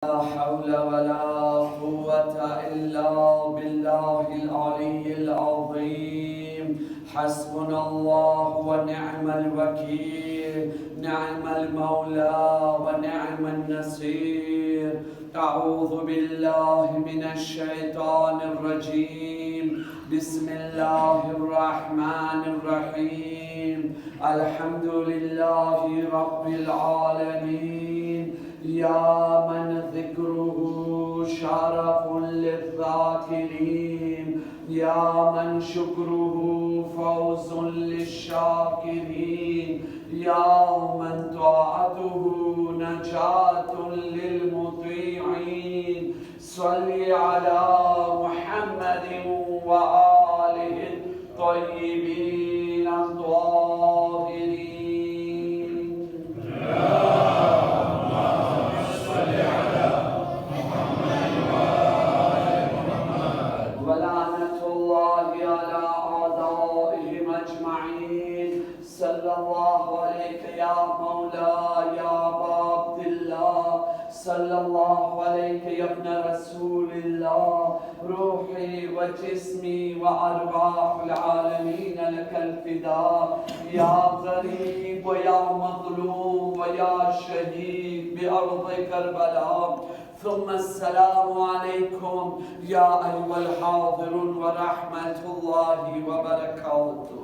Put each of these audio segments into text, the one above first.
لا حول ولا قوة إلا بالله العلي العظيم. حسبنا الله ونعم الوكيل، نعم المولى ونعم النصير. أعوذ بالله من الشيطان الرجيم. بسم الله الرحمن الرحيم. الحمد لله رب العالمين، يا من ذكره شرف للذاكرين، يا من شكره فوز للشاكرين، يا من طاعته نجاة للمطيعين. صل على محمد وآله الطيبين الطاهرين. صلى الله عليك يا مولاي يا أبا عبد الله، صلى الله عليك يا ابن رسول الله. روحي وجسمي وأرواح العالمين لك الفداء، يا غريب ويا مظلوم ويا شهيد بأرض كربلاء. ثم السلام عليكم يا أيها الحاضرون ورحمة الله وبركاته.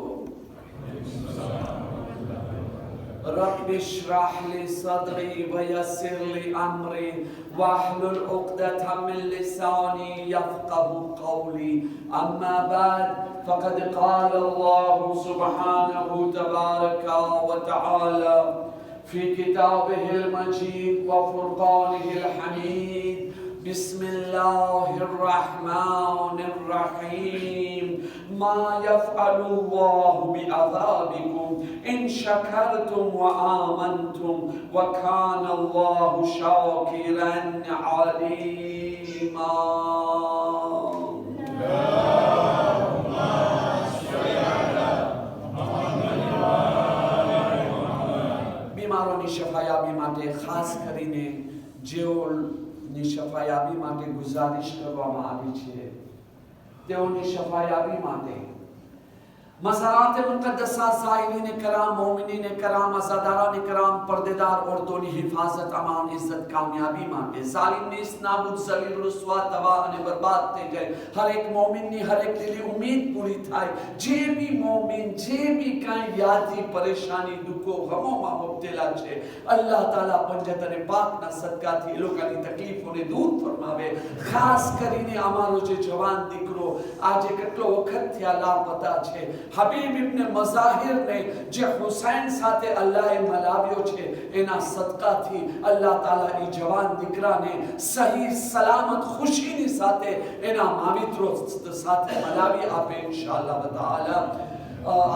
رب اشرح لي صدري ويسر لي أمري واحلل عقدة من لساني يفقه قولي. أما بعد، فقد قال الله سبحانه تبارك وتعالى في كتابه المجيد وفرقانه الحميد: بسم الله الرحمن الرحيم. ما يفعل الله بعذابكم إن شكرتم وآمنتم وكان الله شاكرا عليما. बीमारों शफायाबी માટે ખાસ કરીને જેઓ શફાયાબી માટે ગુજારિશ કરવામાં આવી છે, તેઓની શફાયાબી માટે मज़ारात मुक़द्दसा साइलीन कराम, मोमिनीन कराम, अज़ादारान कराम, पर्देदार औरतों की हिफाजत, अमान, इज्जत, कामयाबी मांगे। जालिम नीस नाबूद ज़लील रुस्वा तबाह ने बर्बाद थे जाए। हर एक मोमिन ने हर एक दिली उम्मीद पूरी थाय। जे भी मोमिन जे भी काई व्याधि परेशानी दुखो गमो मा मुब्तला छे, अल्लाह ताला पंजतने पाक ना सदका थी ए लोकानी तकलीफों ने दूर फरमावे। खास करीने अमारो जे जवान दीकरो आजे કેટલો વખત થયા લાપતા છે। हबीब इब्न मज़ाहिर ने जे हुसैन साथे अल्लाह मलाव्यो छे, एना सदका थी अल्लाह ताला ई जवान दीकरा ने सही सलामत खुशी नी साथे एना मावित्रो साथे मलावी आपे इंशाअल्लाह ताला।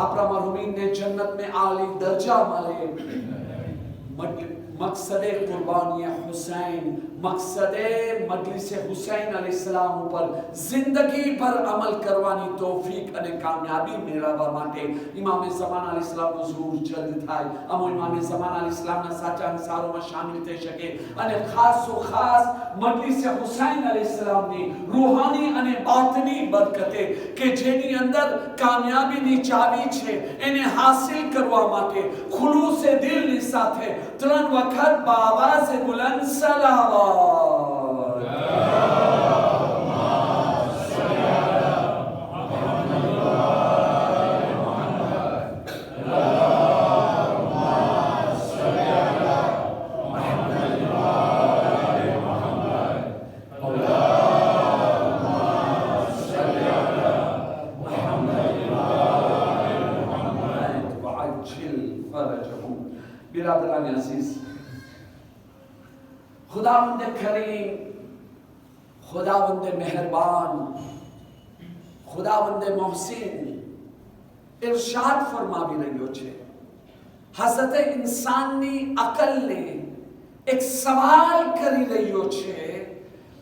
आपरा मरहुमीन ने जन्नत में आली दर्जा मले। मकसदे कुर्बानी हुसैन, मकसदे मजलिस हुसैन अलैहिस्सलाम पर जिंदगी भर अमल करवानी तौफीक अने कामयाबी मेळववा माटे इमाम ज़मान अलैहिस्सलाम नो ज़रूर जल्द थाय। अमो इमाम ज़मान अलैहिस्सलाम ना साचा अंसारो में शामिल थई शके अने खासो खास मजलिस हुसैन अलैहिस्सलाम नी रूहानी अने बातनी बरकते के जेनी अंदर कामयाबी नी चावी छे, एने हासिल करवा माटे खुलूस दिल नी साथे त्रण वक्त बावाज बुलंद सलावत। बिरादरान अजीज, खुदावंद करीम, खुदावंद मेहरबान, खुदावंद मोहसिन इरशाद फरमावी रह्यो छे। हजरत इंसाननी अकल ने एक सवाल करी रह्यो छे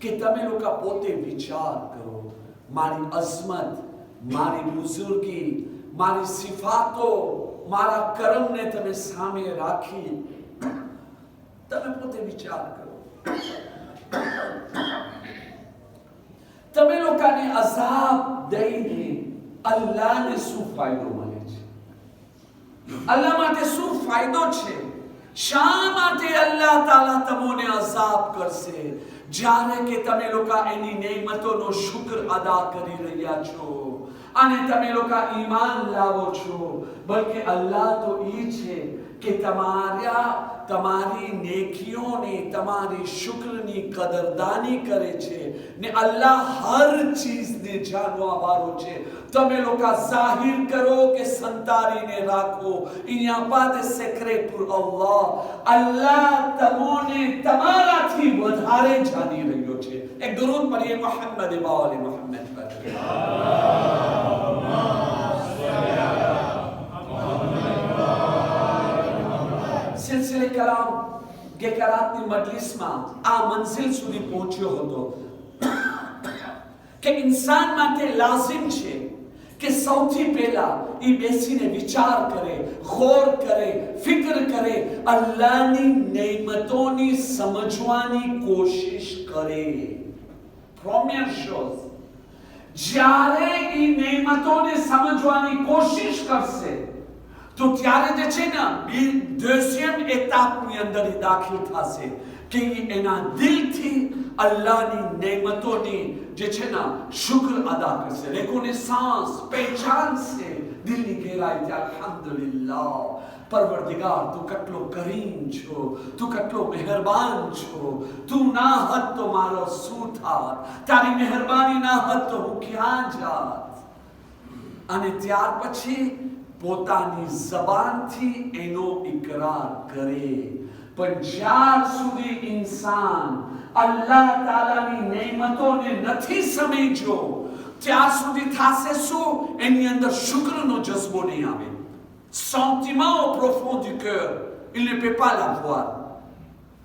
कि तमे लोका पोते विचार करो, मारी अजमत, मारी बुजुर्गी, मारी सिफातो, मारा कर्म ने तमे सामे राखी, तमे पोते विचार करो। દઈને અલ્લાહને શું ફાયદો મળે છે? અલ્લાહ માટે શું ફાયદો છે? શા માટે અલ્લાહ તાલા તમને અઝાબ કરશે જ્યારે કે તમે લોકો એની નેમતોનો શુક્ર અદા કરી રહ્યા છો અને તમે લોકો ઈમાન લાવો છો? બલકે અલ્લાહ તો ઈ છે કે તમારી નેકીઓને, તમારી શુક્રની કદરદાની કરે છે ને અલ્લાહ હર ચીજને જાણવા વાળો છે. તમે લોકો જાહેર કરો કે સંતારીને રાખો, અહીંયા બાદ સેક્રેટ પર અલ્લાહ તમને તમારાથી વધારે જાણી રહ્યો છે. એક દરૂદ પઢીએ મોહમ્મદ વાલે મોહમ્મદ પર. સિલસિલે કલામ ગેકરાતની મજલિસમાં આ મંઝિલ સુધી પહોંચ્યો હતો કે ઇન્સાન માટે લાઝિમ છે કે સૌથી પહેલા એ બેસીને વિચાર કરે, ગૌર કરે, ફિકર કરે, અલ્લાહની નેમતોની સમજવાની કોશિશ કરે. પ્રોમિયર શોઝ જ્યારે એ નેમતોને સમજવાની કોશિશ કરશે તો ત્યારે જે છે ને દeuxième étape અંદર દાખલ થશે કે એના દિલથી અલ્લાહની નેમતોની જે છે ને શુક્ર અદા કરશે. reconnaissance, પહેચાન છે દિલની ગહેરાઈથી. અલ્હમ્દુલિલ્લાહ પરવરદિગાર, તું કેટલો કરીમ છો, તું કેટલો મહેરબાન છો, તું ના હત તો મારો શું થાત, તારી મહેરબાની ના હત તો હું ક્યાં જાત. અને ત્યાર પછી પોતાની જબાનથી એનો ઇકરાર કરે. પણ જ્યાર સુધી ઇન્સાન અલ્લાહ તાલાની નેમતોને નથી સમજ્યો ત્યાં સુધી થશે શું? એની અંદર શુક્રનો જજ્બો નહીં આવે. sentiment au profond du cœur, il ne peut pas l'avoir.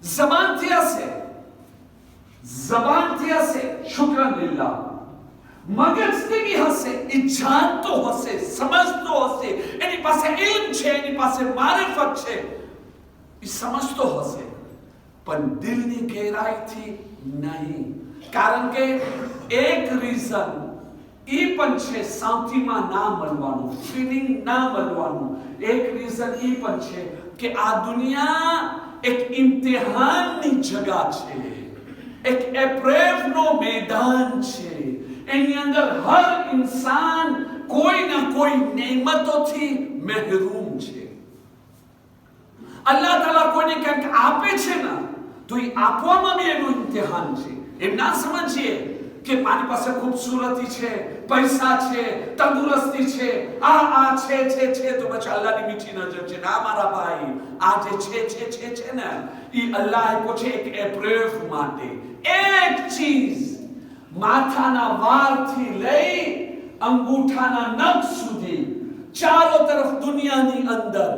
જબાનથી હશે શુક્રન લિલ્લાહ, મગજથી બી હશે, એ જાણતો હશે, સમજતો હશે, એની પાસે ઇલ્મ છે, એની પાસે મારિફત છે, એ સમજતો હશે, પણ દિલની ગહેરાઈથી નહીં. કારણ કે એક રીઝન એ પણ છે શાંતિમાં ના મળવાનું, ફીલિંગ ના મળવાનું. એક રીઝન એ પણ છે કે આ દુનિયા એક ઇમ્તિહાનની જગા છે, એક એપ્રેવનો મેદાન છે. એની અંદર હર ઇન્સાન કોઈ ના કોઈ નેમતોથી મહેરૂમ છે. અલ્લાહ તાલા કોઈને કંઈક આપે છે ને તો એ આપવામાં બી એનું ઇમ્તિહાન છે. એમ ના સમજીએ કે મારી પાસે ખૂબસૂરતી છે, પૈસા છે, તંદુરસ્તી છે, આ છે તો પછી અલ્લાહની મીઠી નજર છે. ના મારા ભાઈ, આ જે છે ને એ અલ્લાહ આપ્યો છે એક એપ્રેવ માટે. એક ચીજ માથાના વાળથી લઈ અંગૂઠાના નખ સુધી ચારો તરફ દુનિયાની અંદર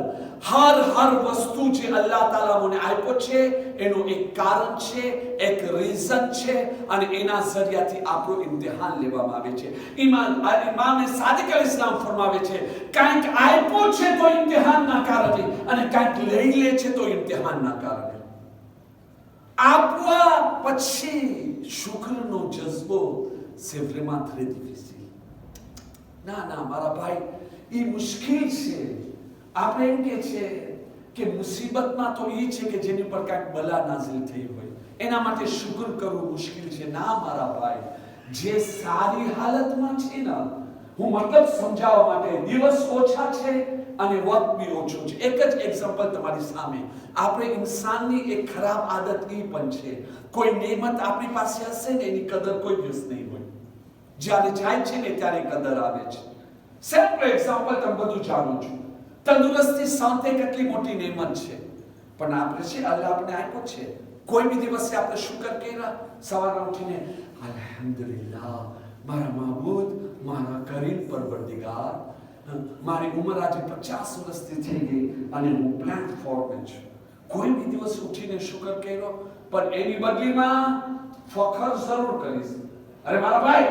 હર વસ્તુ જે અલ્લાહ તાલા મને આપ્યો છે એનું એક કારણ છે, એક રીઝન છે, અને એના જરિયાથી આપણું ઇમ્તિહાન લેવામાં આવે છે. ઇમામ સાદિક અલ ઇસ્લામ ફરમાવે છે, કંઈક આપ્યો છે તો ઇમ્તિહાનના કારણે, અને કંઈક લઈ લે છે તો ઇમ્તિહાનના કારણે. આપવા પછી શુક્રનો જજ્બો c'est vraiment très difficile. ના મારા ભાઈ, એ મુશ્કેલ છે. આપણે એમ કે છે કે મુસીબતમાં તો એ છે કે જેની પર કાંઈક બલા નાઝિલ થઈ હોય, એના માટે શુક્ર કરવું મુશ્કેલ છે. ના મારા ભાઈ, જે સારી હાલતમાં છે ને, હું મતલબ સમજાવવા માટે, દિવસ ઓછા છે અને વક્ત બી ઓછો છે. એક જ એક્ઝામ્પલ તમારી સામે. આપણે ઇન્સાનની એક ખરાબ આદત એ પણ છે, કોઈ નેમત આપણી પાસે હશે ને એની કદર કોઈ દિવસ નહીં હોય. જ્યારે જાય છે ને ત્યારે કદર આવે છે. સિમ્પલ એક્ઝામ્પલ, તમે બધું જાણો છો. તંદુરસ્તી સાથે કેટલી મોટી નેમત છે, પણ આપણે છે અલ્લાહ આપણે આપ્યો છે. કોઈ બી દિવસે આપણે શુક્ર કર્યા, સવારે ઉઠીને અલ્હમ્દુલિલ્લાહ, મારા માબૂદ, મારા કરીમ પરવરદિગાર, મારી ઉંમર આજે 50 વર્ષથી થઈ ગઈ અને હું પ્લેટફોર્મે છું. કોઈ બી દિવસ ઉઠીને શુક્ર કર્યો, પણ એની બદલીમાં ફખર જરૂર કરીશ. અરે મારા ભાઈ,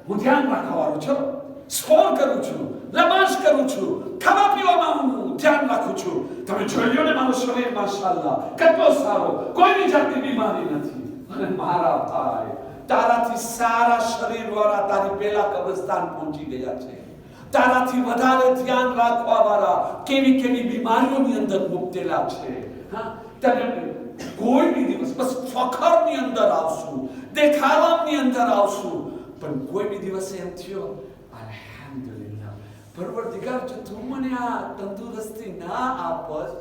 હું ધ્યાન રાખવાનો છું, સ્કોર કરું છું, નમાઝ કરું છું, ખાવા પીવામાં હું ધ્યાન રાખું છું. તમે જોઈ લો ને મારું શરીર માશાઅલ્લાહ કેટલો સારો, કોઈની જાતની બીમારી નથી. અને મારા ભાઈ, તારાથી સારા શરીરવાળા તારી પેલા કબ્રસ્તાન પહોંચી ગયા છે. તારાથી વધારે ધ્યાન રાખવાવાળા કેવી કેવી બીમારીઓની અંદર મુક્તેલા છે. હા, તને કોઈ બી દિવસ બસ ફખરની અંદર આવશું, દેખાવાની અંદર આવશું, પણ કોઈ બી દિવસે એમ થયો અલ્હમ્દુલિલ્લાહ પરવરદિગાર, જો તું મને આ તંદુરસ્તી ના આપસ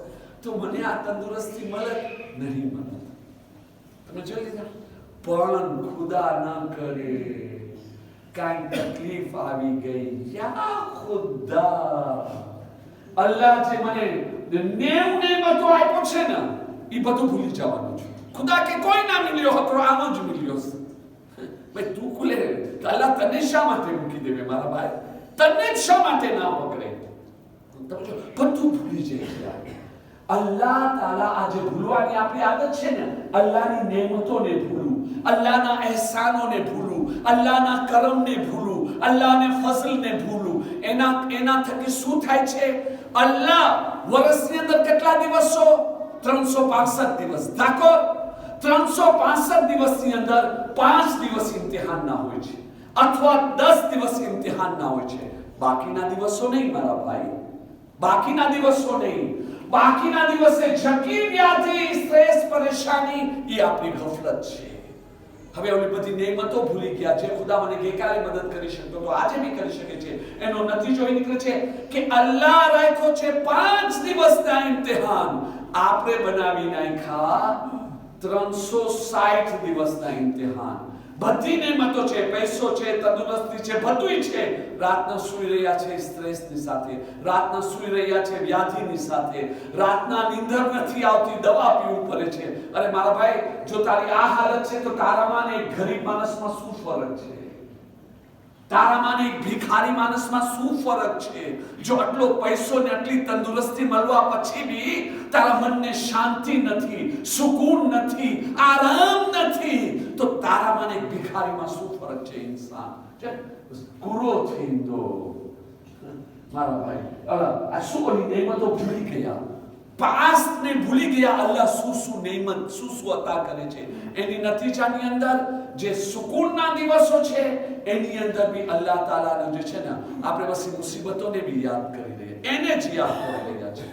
તો મને આ તંદુરસ્તી મળે નહીં મળે. તમે જોઈ લીધા, પણ ખુદા ના કરે કાંઈ તકલીફ આવી ગઈ, યા ખુદા, અલ્લાહ જે મને 90 નેમતો આપ્યો છે ને એ બધું ભૂલી જવાનું છે. ખુદા કે કોઈ ના મિલ્યો હતો, આમ જ મિલ્યો છે. ભાઈ તું ખુલે તો અલ્લાહ તને શા માટે મૂકી દેવે મારા ભાઈ? તને જ શા માટે ના પકડે? બધું ભૂલી જાય. અલ્લાહ તાલા આજે ભૂલવાની આપણી આદત છે ને, અલ્લાહની નેમતોને ભૂલું, અલ્લાહના અહેસાનોને ભૂલું, અલ્લાહના કરમને ભૂલું, અલ્લાહને ફઝલને ભૂલું. એના થકી શું થાય છે? અલ્લાહ વર્ષની અંદર કેટલા દિવસો? 365 દિવસ. ધાકો 365 દિવસની અંદર 5 દિવસ ઇમ્તિહાન ના હોય છે, અથવા 10 દિવસ ઇમ્તિહાન ના હોય છે. બાકીના દિવસો નહીં મારા ભાઈ, બાકીના દિવસો નહીં. બાકીના દિવસે જકી વ્યાધિ, સ્ટ્રેસ, પરેશાની એ આપણી ગફલત છે. હવે ઓલી બધી નેમતો ભૂલી ગયા છે. ખુદા મને ગઈકાલે મદદ કરી શકતો તો આજે બી કરી શકે છે. એનો નતીજો એ નીકળે છે કે અલ્લાહ રાખ્યો છે 5 દિવસના ઇમ્તિહાન, આપણે બનાવી નાખ્યા 360 દિવસના ઇમ્તિહાન. બધી નેમતો છે, પૈસો છે, તંદુરસ્તી છે, બધું છે. રાતના સૂઈ રહ્યા છે સ્ટ્રેસની સાથે, રાતના સૂઈ રહ્યા છે વ્યાધિની સાથે, રાતના નીંદર નથી આવતી, દવા પીવું પડે છે. અરે મારા ભાઈ, જો તારી આ હાલત છે તો તારામાં ને એક ગરીબ માણસમાં શું ફરક છે? તારામાં ને એક ભિખારી માણસમાં શું ફરક છે? જો આટલો પૈસો ને આટલી તંદુરસ્તી મળવા પછી બી તારા મનને શાંતિ નથી, સુકૂન નથી, આરામ નથી, તો તારામાં ને એક ભિખારીમાં શું ફરક છે? ઇન્સાન ગુરો થઈંદો મારા ભાઈ. આ શું ઓલી નેમતો ભૂલી ગયા, પાસ્ટ ને ભૂલી ગયા. અલ્લાહ શું નેમત, શું અતા કરે છે. એની નતીજાની અંદર જે સુકૂનના દિવસો છે એની અંદર બી અલ્લાહ તાલાનો જે છે ને, આપણે બસ મુસીબતોને બી યાદ કરી દઈએ, એને જ યાદ કરી રહ્યા છે.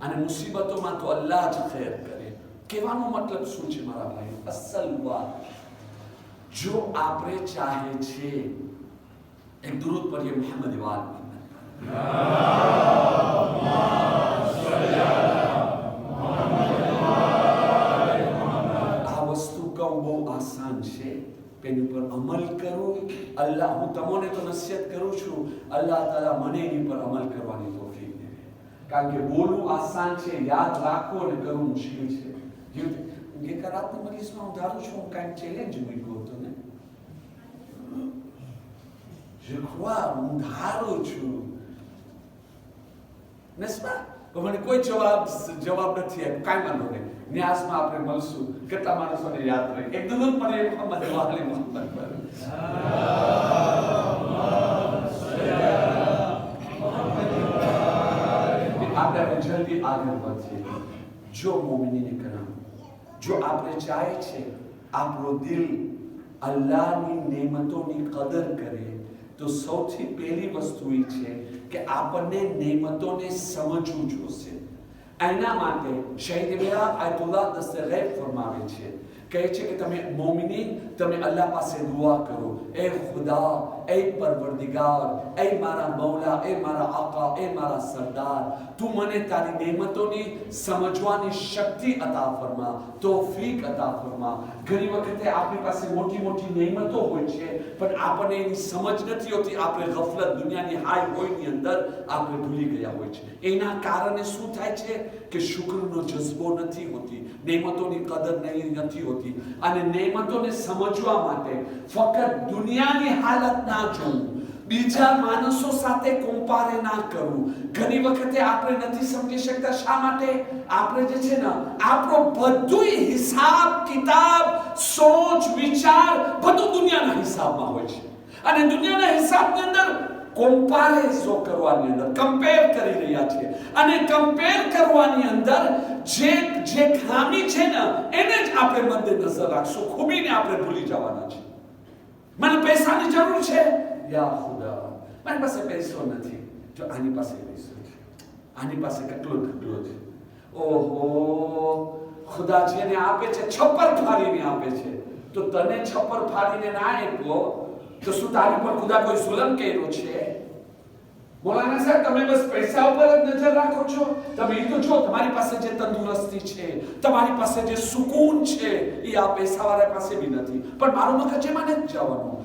અને મુસીબતોમાં તો અલ્લાહ જ ખૈર કરે. કહેવાનો મતલબ શું છે મારા ભાઈ? અસલ વાત, જો આપણે ચાહે છે, એક દુરૂદ પઢીએ મોહમ્મદ વાલ. આ વસ્તુ કહું બહુ આસાન છે, એની પર અમલ કરો. અલ્લાહ, હું તમને તો નસીહત કરું છું, અલ્લાહ તાલા મને એની પર અમલ કરવાની તૌફીક દે. કારણ કે બોલવું આસાન છે, યાદ રાખવું અને કરવું મુશ્કેલ છે. ગઈકાલ રાતની મજલિસમાં હું ધારું છું, હું કાંઈક ચેલેન્જ મૂક્યો હતો ને, હું ધારું છું નસબા, મને કોઈ જવાબ નથી આપ્યો. કાંઈ વાંધો નહીં, ન્યાસમાં આપણે મળશું. કેટલા માણસોને યાદ રહે? એક દુરૂદ પર મોહમ્મદ વાલે મોહમ્મદ પર. આપણે જલ્દી આગળ વધીએ. જો મોમિનીને કરામ, જો આપણે ચાહે છે આપણો દિલ અલ્લાહની નેમતોની કદર કરે, તો સૌથી પહેલી વસ્તુ એ છે કે આપણને નેમતોને સમજવું જોશે. એના માટે શહીદ મેરા આયતુલ્લાહ દસ્તે ગૈબ ફરમાવે છે, કહે છે કે તમે મોમિનીન, તમે અલ્લાહ પાસે દુઆ કરો, એ ખુદા, એ પરવરદિગાર, એ મારા મૌલા, એ મારા આકા, એ મારા સરદાર, તું મને તારી નેમતોની સમજવાની શક્તિ અતા ફરમા, તૌફીક અતા ફરમા. ઘણી વખતે આપણી પાસે મોટી મોટી નેમતો હોય છે, પણ આપણને એની સમજ નથી હોતી. આપણે ગફલત, દુનિયાની હાઈ હોયની અંદર આપણે ભૂલી ગયા હોય છે. એના કારણે શું થાય છે કે શુક્રનો જઝ્બો નથી હોતી, નેમતોની કદર નથી હોતી. અને નેમતોને સમજવા માટે ફક્ત દુનિયાની હાલત ના જોવું, બીજા માણસો સાથે કમ્પેર ના કરવું. ઘણી વખતે આપણે નથી સમજી શકતા. શા માટે? આપણે જે છે ને, આપણો બધું હિસાબ કિતાબ, સોચ વિચાર બધું દુનિયાના હિસાબમાં હોય છે. અને દુનિયાના હિસાબની અંદર કમ્પેરિઝન કરવાની અંદર કમ્પેર કરી રહ્યા છે. અને કમ્પેર કરવાની અંદર જે ખામી છે ને, એને જ આપણે મદ્દેનજર રાખશું, ખૂબીને આપણે ભૂલી જવાના છે. મને પૈસાની જરૂર છે, યા ખુદા મારી પાસે પૈસો નથી, જો આની પાસે પૈસો છે, આની પાસે કેટલો ઢગલો છે, ઓહો ખુદા જેને આપે છે છપ્પર ફાડીને આપે છે, તો તને છપ્પર ફાડીને ના આપ્યો તો શું તારી પર ખુદા કોઈ જુલમ કર્યો છે? મૌલાના સાહેબ તમે બસ પૈસા ઉપર જ નજર રાખો છો? તમે એ તો જો તમારી પાસે જે તંદુરસ્તી છે, તમારી પાસે જે સુકૂન છે, એ આ પૈસાવાળા પાસે બી નથી. પણ મારું મગજ એમાં નથી જવાનું.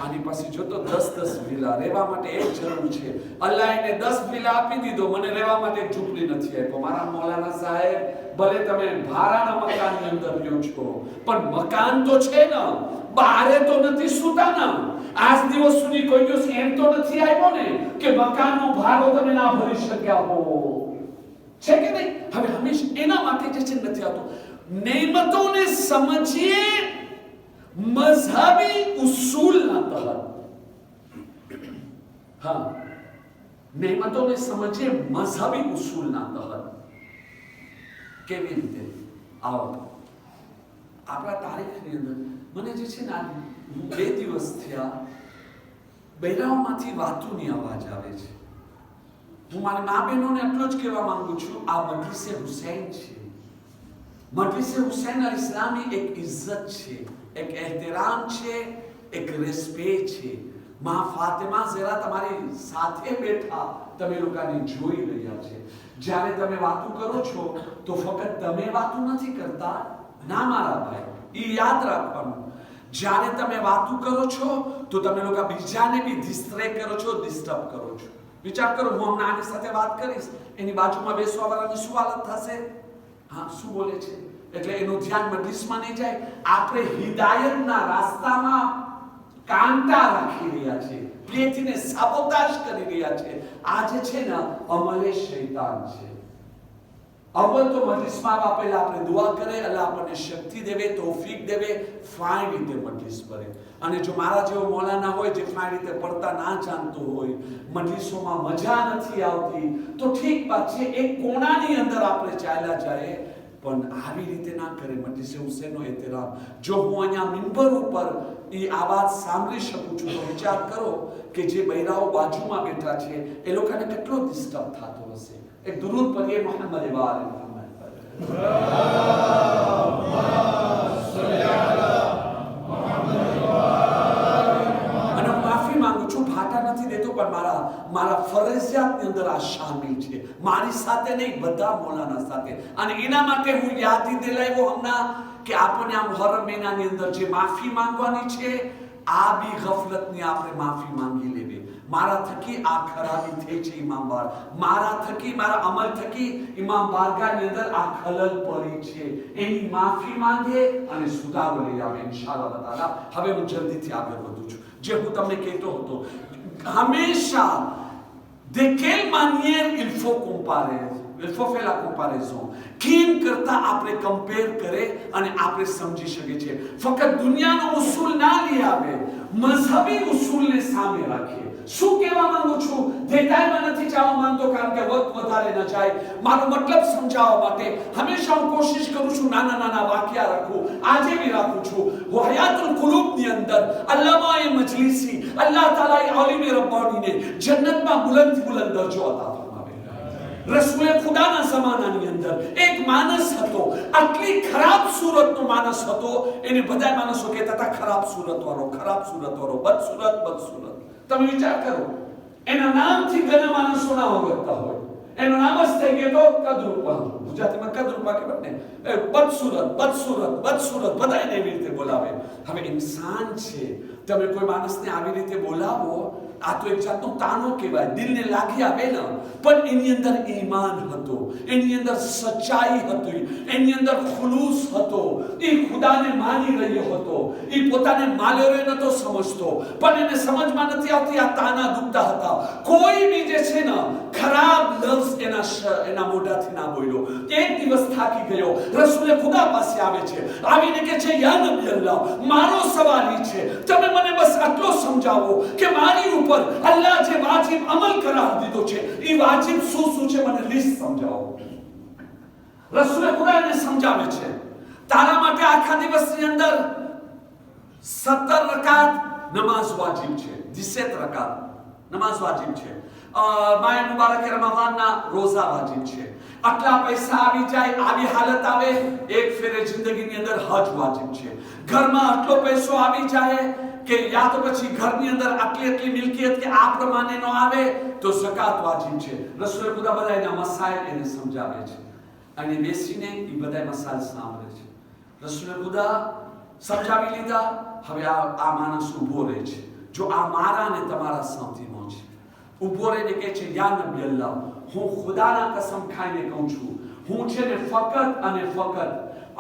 આની પાસે જો તો 10 વિલા રહેવા માટે એક જરૂર છે. અલ્લાહ એને 10 વિલા આપી દીધો, મને રહેવા માટે એક ઝૂંપડી નથી આપ્યો. મારા મૌલાના સાહેબ ભલે તમે ભાડાના મકાનની અંદર રહ્યો છો, પણ મકાન તો છે ને, બારે તો નથી સુતા ને. આજ દિવસ સુધી કોઈ દિવસ એમ તો નથી આવ્યો ને કે મકાનનો ભાડો તમે ના ભરી શક્યા હો, છે કે નહીં? હવે હંમેશા એના માટે જે છે નથી આવતો. નેમતોને સમજીએ મઝહબી ઉસૂલના તહત. હા, નેમતોને સમજીએ મઝહબી ઉસૂલના તહત. કેવી રીતે? આવો આપણા તારીખની અંદર મને જે છે ને 2 દિવસ થયા બૈરાઓમાંથી વાતોની અવાજ આવે છે. હું મારી મા બહેનોને એટલો જ કહેવા માંગુ છું, આ મજલિસે હુસૈન છે. મજલિસે હુસૈન અલ ઇસ્લામી એક ઇજ્જત છે, એક એહતરામ છે, એક રિસ્પેક્ટ છે. માં ફાતિમા ઝરા તમારી સાથે બેઠા તમે લોકોને જોઈ રહ્યા છે. જ્યારે તમે વાતો કરો છો તો ફક્ત તમે વાતો નથી કરતા, ના મારા ભાઈ, એ યાદ રાખવાનું. જ્યારે તમે વાતો કરો છો તો તમે લોકો બીજાને બી ડિસ્ટ્રેક્ટ કરો છો, ડિસ્ટર્બ કરો છો. વિચાર કરો, હું હમણાં આની સાથે વાત કરીશ, એની બાજુમાં બેસવાવાળાની શું હાલત થશે? હા, શું બોલે છે? એટલે એનું ધ્યાન મજલિસમાં નહીં જાય. આપણે હિદાયતના રસ્તામાં કાંટા રાખી રહ્યા છે, પ્લેથીને સાબોતાજ કરી રહ્યા છે. આ જે છે ને અમલે શૈતાન છે. અવ્વલ તો મજલિસમાં આપેલા આપણે દુઆ કરે, અલ્લાહ આપણને શક્તિ દેવે, તૌફીક દેવે, ફાઈ રીતે મજલિસ કરે. અને જો મારા જેવો મૌલાના હોય જે ફાઈ રીતે પડતા ના જાણતો હોય, મજલિસોમાં મજા નથી આવતી, તો ઠીક વાત છે, એક કોણાની અંદર આપણે ચાલ્યા જાય, પણ આવી રીતે ના કરે. મજલિસે હુસૈનનો એહતરામ. જો હું અહીંયા મિંબર ઉપર એ આવાજ સાંભળી શકું છું તો વિચાર કરો કે જે બૈરાઓ બાજુમાં બેઠા છે એ લોકોને કેટલો ડિસ્ટર્બ થતો હશે. એક દુરૂદ પઢીએ મોહમ્મદ વાલે મોહમ્મદ પર. અને હું માફી માંગુ છું, ફાટા નથી દેતો, પણ મારા ફરજિયાતની અંદર આ શામિલ છે. મારી સાથે નહીં, બધા મૌલાના સાથે. અને એના માટે હું યાદી દિલાવ્યો હમણાં કે આપણને આ મુહર્રમ મહિનાની અંદર જે માફી માંગવાની છે, આ બી ગફલતની આપણે માફી માંગી લેવી. મારા થકી આ ખરાબી થઈ છે ઇમામ બાર, મારા થકી, મારા અમલ થકી ઇમામ બારગાહની અંદર આ ખલલ પડી છે, એની માફી માંગે અને સુધારો લઈ આવે ઇન્શાઅલ્લાહ તાઆલા. હવે હું જલ્દીથી આગળ વધું છું. જે હું તમને કહેતો હતો, હંમેશા de quelle manière il faut faire la comparaison. કેમ કરતા આપણે કમ્પેર કરે અને આપણે સમજી શકીએ છીએ. ફક્ત દુનિયાનો ઉસૂલ ના લઈ આવે, મઝહબી ઉસૂલને સામે રાખીએ. શું કહેવા માંગુ છું? દેખાયમાં નથી જવા માંગતો કારણ કે વખત વધારે ન જાય. મારો મતલબ સમજાવવા માટે હંમેશા હું કોશિશ કરું છું નાના વાક્યા રાખું. આજે બી રાખું છું. હું હયાતુલ કુલૂબની અંદર અલ્લામાએ મજલિસી, અલ્લાહ તાલાએ આલિમ રબ્બાનીને જન્નતમાં બુલંદ દરજ્જો અતા ફરમાવે. રસૂલે ખુદાના જમાનાની અંદર એક માણસ હતો, આટલી ખરાબ સુરતનો માણસ હતો, એને બધા માણસો કહેતા હતા ખરાબ સુરતવાળો, બદસુરત. તમે વિચાર કરો, એના નામથી ઘણા માણસો ના ઓળખતા હોય. એનો નામ જ થઈ ગયો તો કદરૂપા. ગુજરાતીમાં કદરૂપા કહેવાય ને, બદસુરત બધા એને એવી રીતે બોલાવે. હવે ઇન્સાન છે, તમે કોઈ માણસને આવી રીતે બોલાવો, આ તો એક જાતનો તાનો કહેવાય, દિલને લાગી આવે ને. પણ એની અંદર ઈમાન હતો, એની અંદર સચ્ચાઈ હતી, એની અંદર ખુલૂસ હતો, એ ખુદાને માની રહ્યો હતો, એ પોતાને માલ્યો નતો સમજતો, પણ એને સમજમાં નથી આવતી આ તાના દુખતા હતા. કોઈ બી જે છે ને ખરાબ લફ્ઝ એના મોઢાથી ના બોલ્યો. એક દિવસ થાકી ગયો, રસૂલે ખુદા પાસે આવે છે, આવીને કહે છે યા નબી અલ્લાહ, મારો સવાલ એ છે, તમે મને બસ આટલો સમજાવો કે મારી ઉપર અલ્લાહ જે વાજિબ અમલ કરાવી દીધો છે, એ વાજિબ શું છે, મને લિસ્ટ સમજાવો. રસૂલે ખુદાને સમજાવે છે, તારા માટે આખા દિવસની અંદર 17 રકાત નમાઝ વાજિબ છે, 17 રકાત નમાઝ વાજિબ છે, માય મુબારક રમઝાનના રોઝા વાજિબ છે, આટલા પૈસા આવી જાય, આવી હાલત આવે, એક ફેરે જિંદગીની અંદર હજ વાજિબ છે, ઘરમાં આટલો પૈસો આવી જાય કે યા તો પછી ઘરની અંદર આટલી મિલકિયત કે આ પ્રમાણેનો આવે તો ઝકાત વાજિબ છે. રસૂલ ખુદા બધાના મસાઇલ એને સમજાવે છે અને બેસીને એ બધા મસાઇલ સાંભળે છે. રસૂલ ખુદા સમજાવી લીધા. હવે આ માણસ ઊભો રહે છે. જો આ મારા અને તમારા સામથીનો છે, ઊભો રહીને કહે છે, યા નબી અલ્લાહ, હું ખુદાના કસમ ખાઈને કહું છું, હું છે ને ફક્ત અને ફક્ત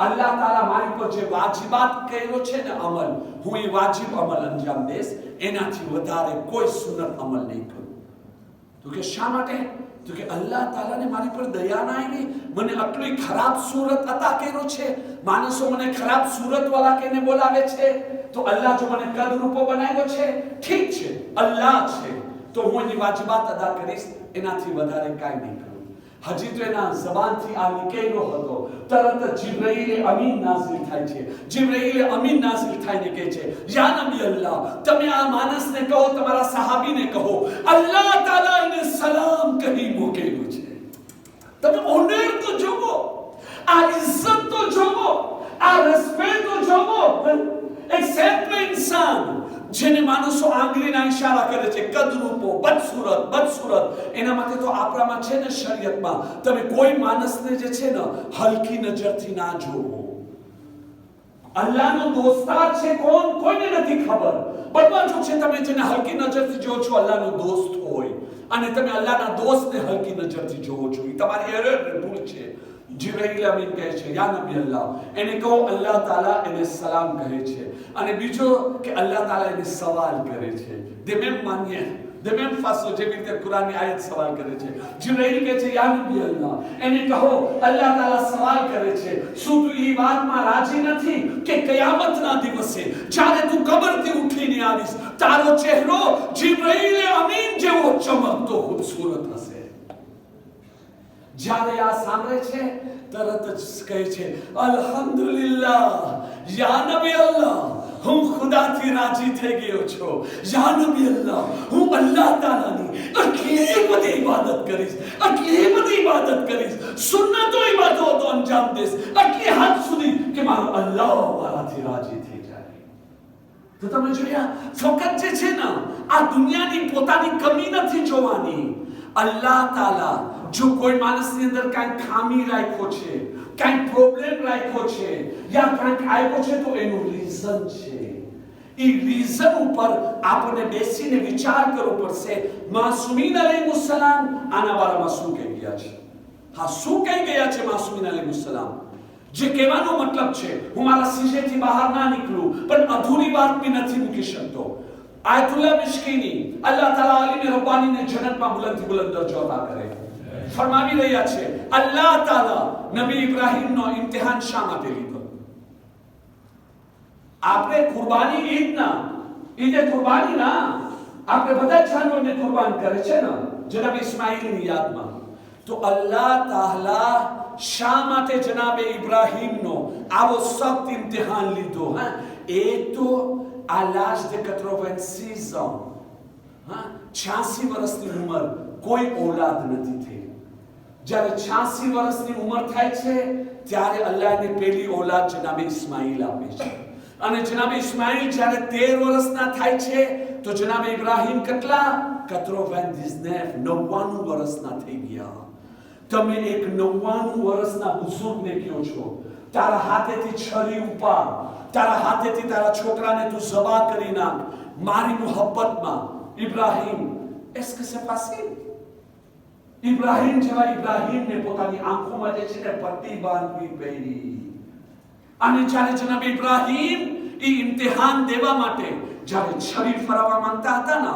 અલ્લાહ તાલા મારી પર જે વાજિબાત કર્યો છે ને અમલ, હું એ વાજિબ અમલ અંજામ દઈશ, એનાથી વધારે કોઈ સુન્નત અમલ નહીં કરું. તો કે શા માટે? તો કે અલ્લાહ તાલાને મારી પર દયા ના આવી, મને આટલી ખરાબ સુરત અતા કર્યો છે, માણસો મને ખરાબ સુરત વાળા કહીને બોલાવે છે, તો અલ્લાહ જો મને કદ રૂપો બનાવ્યો છે, ઠીક છે, અલ્લાહ છે, તો હું એની વાજિબાત અદા કરીશ, એનાથી વધારે કાંઈ નહીં કરું. હજી તો એના જબાનથી આ નીકળ્યો હતો, તરત જિબ્રાઈલ અમીન નાઝિલ થાય છે. જિબ્રાઈલ અમીન નાઝિલ થઈને કહે છે, યા નબી અલ્લાહ, તમે આ માણસને કહો, તમારા સહાબીને કહો, અલ્લાહ તાલા એને સલામ કહી મોકલ્યું છે. તમે ઓનર તો જોવો, આ ઇજ્જત તો જોવો, આ રિસ્પેક્ટ તો જોવો. એક સેમ્પલ ઇન્સાન જેને માણસો આંગળીના ઈશારા કરે છે, કદરૂપો, બદસુરત, એના માટે તો આપણામાં છે ને શરીયતમાં, તમે કોઈ માણસને જે છે ને હલકી નજરથી ના જોવો. અલ્લાહનો દોસ્તાર છે કોણ, કોઈને નથી ખબર. બધા જો છે તમે જેને હલકી નજરથી જોવો છો, અલ્લાહનો દોસ્ત હોય, અને તમે અલ્લાહના દોસ્તને હલકી નજરથી જોવો છો, એ તમારી એરર ભૂલ છે. જિબ્રાઈલ અમીન કહે છે, યા નબી અલ્લાહ, એને કહો અલ્લાહ તાલા એને સલામ કહે છે, અને બીજો કે અલ્લાહ તાલા એને સવાલ કરે છે. દે મેમ માન્ય, દે મેમ ફાસો, જેવી રીતે કુરાનની આયત સવાલ કરે છે. જિબ્રાઈલ કહે છે, યા નબી અલ્લાહ, એને કહો અલ્લાહ તાલા સવાલ કરે છે, શું તું એ વાતમાં રાજી નથી કે કયામતના દિવસે જ્યારે તું કબરથી ઉઠીને આવીશ, તારો ચહેરો જિબ્રાઈલ અમીન જેવો ચમકતો ખૂબસૂરત હશે. જ્યારે આ સાંભળે છે, તરત જ કહે છે, અલ્હમ્દુલિલ્લાહ, યા નબી અલ્લાહ, હું ખુદાથી રાજી થઈ ગયો છું. યા નબી અલ્લાહ, હું અલ્લાહ તાલાની આટલી બધી ઇબાદત કરીશ, સુન્નતો ઇબાદતો અંજામ દઈશ, આટલી હદ સુધી કે મારો અલ્લાહ મારાથી રાજી થઈ જાય. તો તમે જોયા, ફકત જે છે ને આ દુનિયાની પોતાની કમી નથી જોવાની. અલ્લાહ તાલા જો કોઈ માણસની અંદર કાંઈ ખામી રાખ્યો છે, કાંઈ પ્રોબ્લેમ રાખ્યો છે, યા કાંઈક આવ્યો છે, તો એનું રીઝન છે. એ રીઝન ઉપર આપણે બેસીને વિચાર કરવો પડશે. માસૂમીન અલૈહિસ્સલામ આના બારામાં શું કહી ગયા છે? હા, શું કહી ગયા છે માસૂમીન અલૈહિસ્સલામ? જે કહેવાનો મતલબ છે, હું મારા શીશેથી બહાર ના નીકળું, પણ અધૂરી વાત બી નથી મૂકી શકતો. આયતુલ્લાહ મિશ્કીની, અલ્લાહ તાલા અલીને રબ્બાનીને જન્નતમાં બુલંદથી બુલંદ દરજ્જો અતા કરે, ફરમાવી રહ્યા છે, અલ્લાહ તાલા નબી ઇબ્રાહીમનો ઇમ્તિહાન શા માટે લીધો? આપણે કુરબાની ઈદે કુરબાનીના આપણે બધા જાનવરને કુરબાન કરે છે ને જનાબ ઇસ્માઈલની યાદમાં. તો અલ્લાહ તાલા શા માટે જનાબે ઇબ્રાહીમનો આવો સખ્ત ઇમ્તિહાન લીધો? હા, એ તો à l'âge de 86 ans, 86 વર્ષની ઉંમર, કોઈ ઔલાદ નથી થઈ. જ્યારે 86 વર્ષની ઉંમર થાય છે, ત્યારે અલ્લાહને પહેલી ઔલાદ જનાબે ઇસ્માઈલ આપે છે. અને જનાબે ઇસ્માઈલ જ્યારે 13 વર્ષના થાય છે, તો જનાબે ઇબ્રાહીમ કેટલા? 99 વર્ષના થઈ ગયા. તમે એક 99 વર્ષના બુઝુર્ગને કહો છો, તારા હાથેથી છરી ઉપાડ, તારા હાથેથી તારા છોકરાને તું ઝબા કરી નાખ મારી મોહબ્બતમાં. Ibrahim est-ce que c'est possible? Ibrahim જેવા ઇબ્રાહીમને પોતાની આંખોમાં જે છે ને પટ્ટી બાંધવી પડી. અને જ્યારે જનાબ ઇબ્રાહીમ એ ઇમ્તિહાન દેવા માટે જ્યારે છરી ફરાવવા માંગતા હતા ને,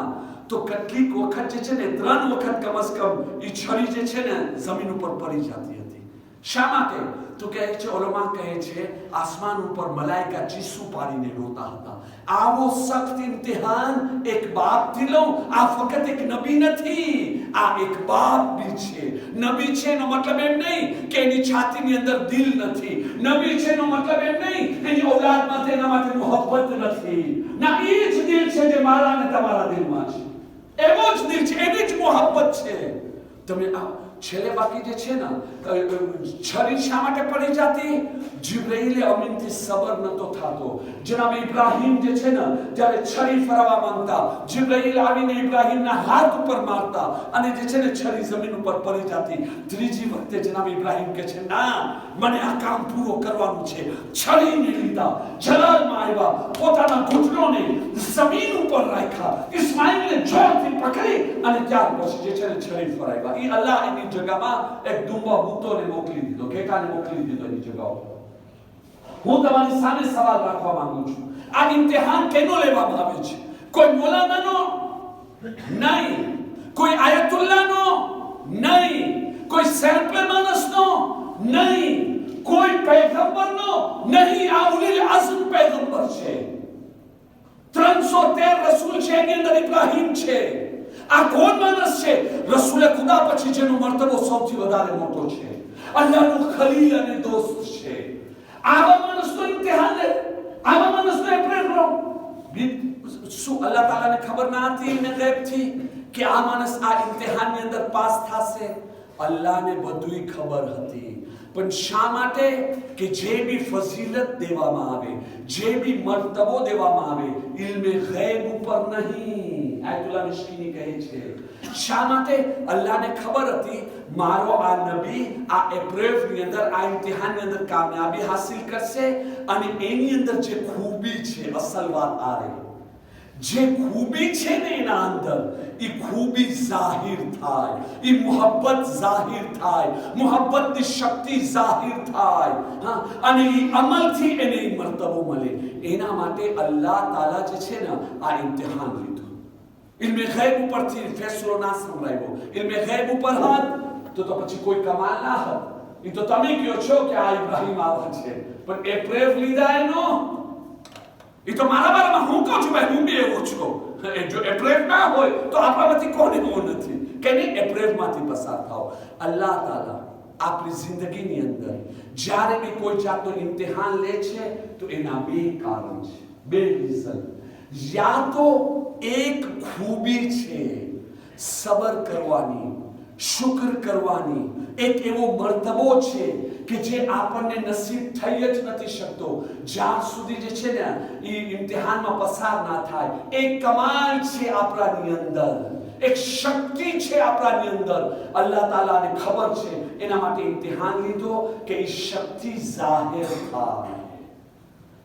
તો કેટલીક વખત જે છે ને 3 વખત કમ સ કમ એ છરી જે છે ને જમીન ઉપર પડી જતી હતી. શા માટે? તો કહે છે, ઓલોમાં કહે છે આસમાન ઉપર મલાઈકા ચીસુ પાડીને રોતા હતા. આવો સખ્ત ઇમ્તિહાન એક બાપથી લઉં. આ ફક્ત એક નબી નથી, આ એક બાપ બી છે. નબી છે એનો મતલબ એમ નહીં કે એની છાતીની અંદર દિલ નથી. નબી છે એનો મતલબ એમ નહીં એની ઔલાદમાં એના માટે મોહબ્બત નથી. ના, એ જ દિલ છે જે મારા અને તમારા દિલમાં છે. એવો જ દિલ છે, એની જ મોહબ્બત છે. તમે છેલ્લે બાકી જે છે ને, છરી શા માટે પડી જતી? જિબ્રાઈલ અમીનથી સબર નતો થતો. જનાબ ઇબ્રાહીમ જે છે ને, જ્યારે છરી ફરવા માંગતા, જિબ્રાઈલ આવીને ઇબ્રાહીમના હાથ ઉપર મારતા અને જે છે ને છરી જમીન ઉપર પડી જતી. ત્રીજી વખતે જનાબ ઇબ્રાહીમ કહે છે, ના, મને આ કામ પૂરો કરવાનું છે. છરીને લીધા, જલાલમાં આવ્યા, પોતાના ઘૂંટણોને જમીન ઉપર રાખ્યા, ઇસ્માઈલને જોરથી પકડી અને ત્યાર પછી જે છે ને છરી ફરાવ્યા. એ અલ્લાહ એની જગ્યામાં એક ડુંબા બૂતોને મોકલી દીધો, ઘેટાને મોકલી દીધો એની જગ્યાઓ. હું તમારી સામે સવાલ રાખવા માંગુ છું, આ ઇમ્તિહાન કેનો લેવામાં આવે છે? કોઈ મૌલાનાનો નહીં, કોઈ આયતુલ્લાહનો નહીં, કોઈ સેમ્પલ માણસનો નહીં, કોઈ પૈગંબરનો નહીં. આ ઉલીલ અઝમ પૈગંબર છે. 313 રસૂલ છે, એની અંદર ઇબ્રાહીમ છે. આ કોણ માણસ છે? રસૂલે ખુદા પછી જેનો મર્તબો સૌથી વધારે મોટો છે, અલ્લાહનો ખલીલ અને દોસ્ત છે. આવા માણસનો ઇમ્તિહાન લે, આવા માણસનો એપ્રેલ લો. શું અલ્લાહ તાલાને ખબર ના હતી ને ગૈબથી કે આ માણસ આ ઇમ્તિહાનની અંદર પાસ થશે? અલ્લાહને બધુંય ખબર હતી. પણ શા માટે? કે જે બી ફઝીલત દેવામાં આવે, જે બી મર્તબો દેવામાં આવે, ઇલ્મે ગૈબ ઉપર નહીં. આયતુલ્લાહ મિશ્કીની કહે છે, શા માટે? અલ્લાહને ખબર હતી મારો આ નબી આ એપ્રેફની અંદર આ ઇમ્તિહાનની અંદર કામયાબી હાસિલ કરશે અને એની અંદર જે ખૂબી છે, અસલ વાત આ રહી, જે ખૂબી છે ને એના અંદર, એ ખૂબી જાહિર થાય, એ મોહબ્બત જાહિર થાય, મોહબ્બતની શક્તિ જાહિર થાય, હા, અને એ અમલથી એને મર્તબો મળે. એના માટે અલ્લાહ તાલા જે છે ને આ ઇમ્તિહાન લીધું. ઇલ્મે ગૈબ ઉપરથી ફેસલો ના સંભળાયો. ઇલ્મે ગૈબ ઉપર હોત તો પછી કોઈ કમાલ ના હોત. એ તો તમે કહો છો કે આ ઇબ્રાહીમ આવા છે, પણ એ પ્રેમ લીધા એનો, એ તો મારા બારામાં હું કહું છું ભાઈ, હું બી એવો છું. જો એપ્રેમ ના હોય તો આપણામાંથી કોને એવો નથી કે નહીં? એપ્રેમમાંથી પસાર થાઓ. અલ્લાહ તાલા આપણી જિંદગીની અંદર જ્યારે બી કોઈ જાતનું ઇમ્તિહાન લે છે તો એના બે કારણ છે, બે રીઝન. યા તો એક ખૂબી છે સબર કરવાની, શુક્ર કરવાની, એક એવો મર્તબો છે કે જે આપણને નસીબ થઈ જ નથી શકતો જ્યાં સુધી જે છે ને એ ઇમ્તિહાનમાં પસાર ના થાય. એક કમાલ છે આપણાની અંદર, એક શક્તિ છે આપણાની અંદર. અલ્લાહ તાલાને ખબર છે, એના માટે ઇમ્તિહાન લીધો કે એ શક્તિ જાહેર થાય,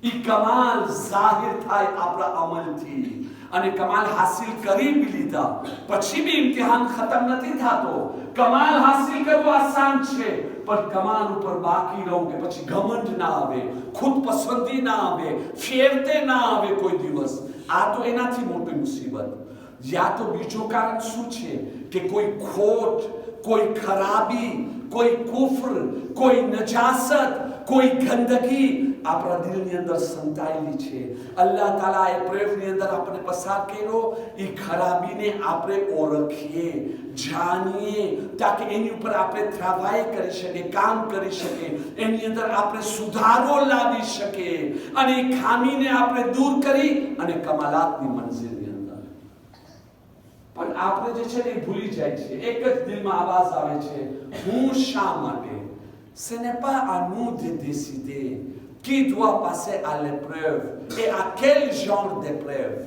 એ કમાલ જાહેર થાય આપણા અમલથી. અને કમાલ હાસિલ કરી બી લીધા પછી બી ઇમ્તિહાન ખતમ નથી થતો. કમાલ હાસિલ કરવો આસાન છે, પણ કમાલ ઉપર બાકી રહો કે પછી ઘમંડ ના આવે, ખુદ પસંદી ના આવે, ફેરતે ના આવે કોઈ દિવસ. આ તો એનાથી મોટી મુસીબત. યા તો બીજું કારણ શું છે કે કોઈ ખોટ, કોઈ ખરાબી, કોઈ કુફર, કોઈ નજાસત, કોઈ ગંદકી આપણા દિલની અંદર સંતાયેલી છે. અલ્લાહ તાલા એ પ્રેમની અંદર આપણે પસાર કર્યો, એ ખરાબીને આપણે ઓળખીએ, જાણીએ, તાકે એની ઉપર આપણે ત્રાવાય કરી શકીએ, કામ કરી શકીએ, એની અંદર આપણે સુધારો લાવી શકીએ અને એ ખામીને આપણે દૂર કરી અને કમાલાતની મંઝિલની અંદર. પણ આપણે જે છે ને એ ભૂલી જાય છે. એક જ દિલમાં આવાજ આવે છે, હું શા માટે? Ce n'est pas à nous de décider qui doit passer à l'épreuve et à quel genre d'épreuve.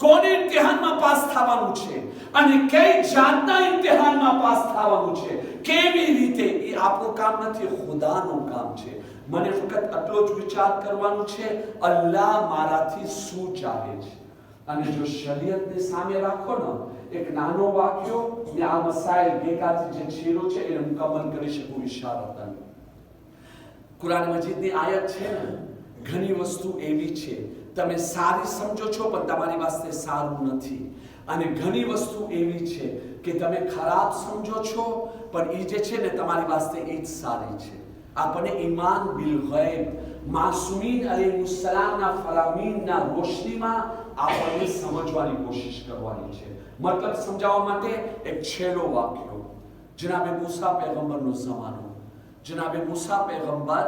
કોને ઇમ્તિહાનમાં પાસ થવાનું છે અને કઈ જાતના ઇમ્તિહાનમાં પાસ થવાનું છે, કેવી રીતે, એ આપણું કામ નથી, ખુદાનું કામ છે. મને ફક્ત આટલો જ વિચાર કરવાનો છે, અલ્લાહ મારાથી શું ચાહે છે. અને જો શરીયતને સામે રાખો ને, એક નાનો વાક્યો મેં આ મસાઇલ ગઈકાલથી જે છેડો છે એને મુકમ્મલ કરી શકું ઇશારતન. કુરાન મજીદની આયત છે ને, ઘણી વસ્તુ એવી છે તમે સારી સમજો છો પણ તમારી વાસ્તે સારું નથી, અને ઘણી વસ્તુ એવી છે કે તમે ખરાબ સમજો છો પણ એ જે છે ને તમારી વાસ્તે એ જ સારી છે. આપણે ઈમાન બિલ ગૈબ માસૂમીન અલૈહિસ્સલામના ફરામીનના રોશનીમાં આપણે સમજવાની કોશિશ કરવાની છે. મતલબ સમજાવવા માટે એક છેલ્લો વાક્યો. જનાબે મૂસા પૈગંબરનો જમાનો. જનાબે મૂસા પૈગંબર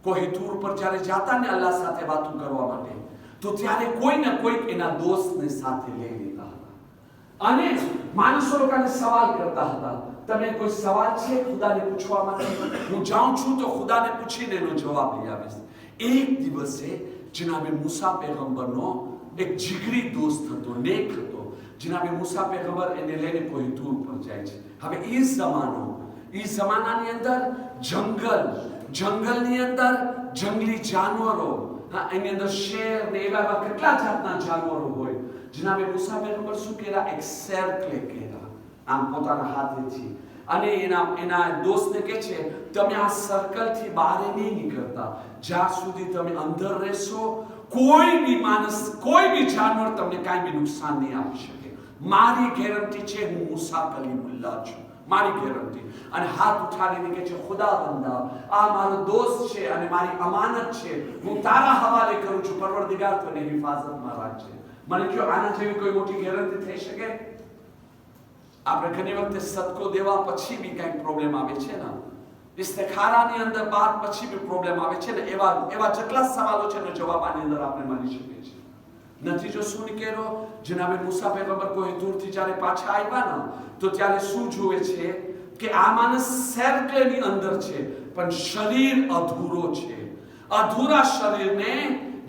કોઈ તૂર પર જ્યારે જાતા ને અલ્લાહ સાથે વાતો કરવા માટે, તો ત્યારે કોઈ ને કોઈ એના દોસ્તને સાથે લઈ લેતા હતા અને માણસો લોકોને સવાલ કરતા હતા, તમે કોઈ સવાલ છે ખુદાને પૂછવા માટે? હું જાઉં છું તો ખુદાને પૂછીને એનો જવાબ લઈ આવીશ. એક દિવસે જનાબે મૂસા પૈગંબરનો એક જીગરી દોસ્ત હતો, નેક હતો. જનાબે મૂસા પૈગંબર એને લઈને કોઈ તૂર પર જાય છે. હવે એ જમાનાની અંદર જંગલની અંદર જંગલી જાનવરો, એની અંદર શેર ને એવા કેટલા જાતના જાનવરો હોય. જનાબે મૂસા પૈગંબર શું કર્યા? એક સર્કલ કર્યા આમ પોતાના હાથેથી, અને એના દોસ્તને કહે છે, તમે આ સર્કલથી બહાર નહીં નીકળતા જ્યાં સુધી તમે અંદર રહેશો. કોઈ બી માણસ, કોઈ બી જાનવર તમને કાંઈ બી નુકસાન નહીં આપી શકે. મારી ગેરંટી છે, હું મૂસા કલીમુલ્લાહ છું, મારી ગેરંટી. અને હાથ ઉઠાવીને કહે છે, ખુદાવંદા, આ મારો દોસ્ત છે અને મારી અમાનત છે, હું તારા હવાલે કરું છું. પરવરદિગાર તને હિફાજતમાં રાખજે. મને કહો, આના જેવી કોઈ મોટી ગેરંટી થઈ શકે? આપણે ઘણી વખતે સદકો દેવા પછી બી કંઈક પ્રોબ્લેમ આવે છે ને, ઇસ્તિખારાની અંદર બાદ પછી બી પ્રોબ્લેમ આવે છે ને, એવા જેટલા સવાલો છે ને જવાબ આની અંદર આપણે મળી શકે છે. નતીજો શું નીકળ્યો? જનાબે મૂસા પૈગંબર કોઈ દૂરથી જ્યારે પાછા આવ્યા ને, તો ત્યારે શું જુએ છે કે આ માણસ સર્કલની અંદર છે પણ શરીર અધૂરો છે. અધૂરા શરીરને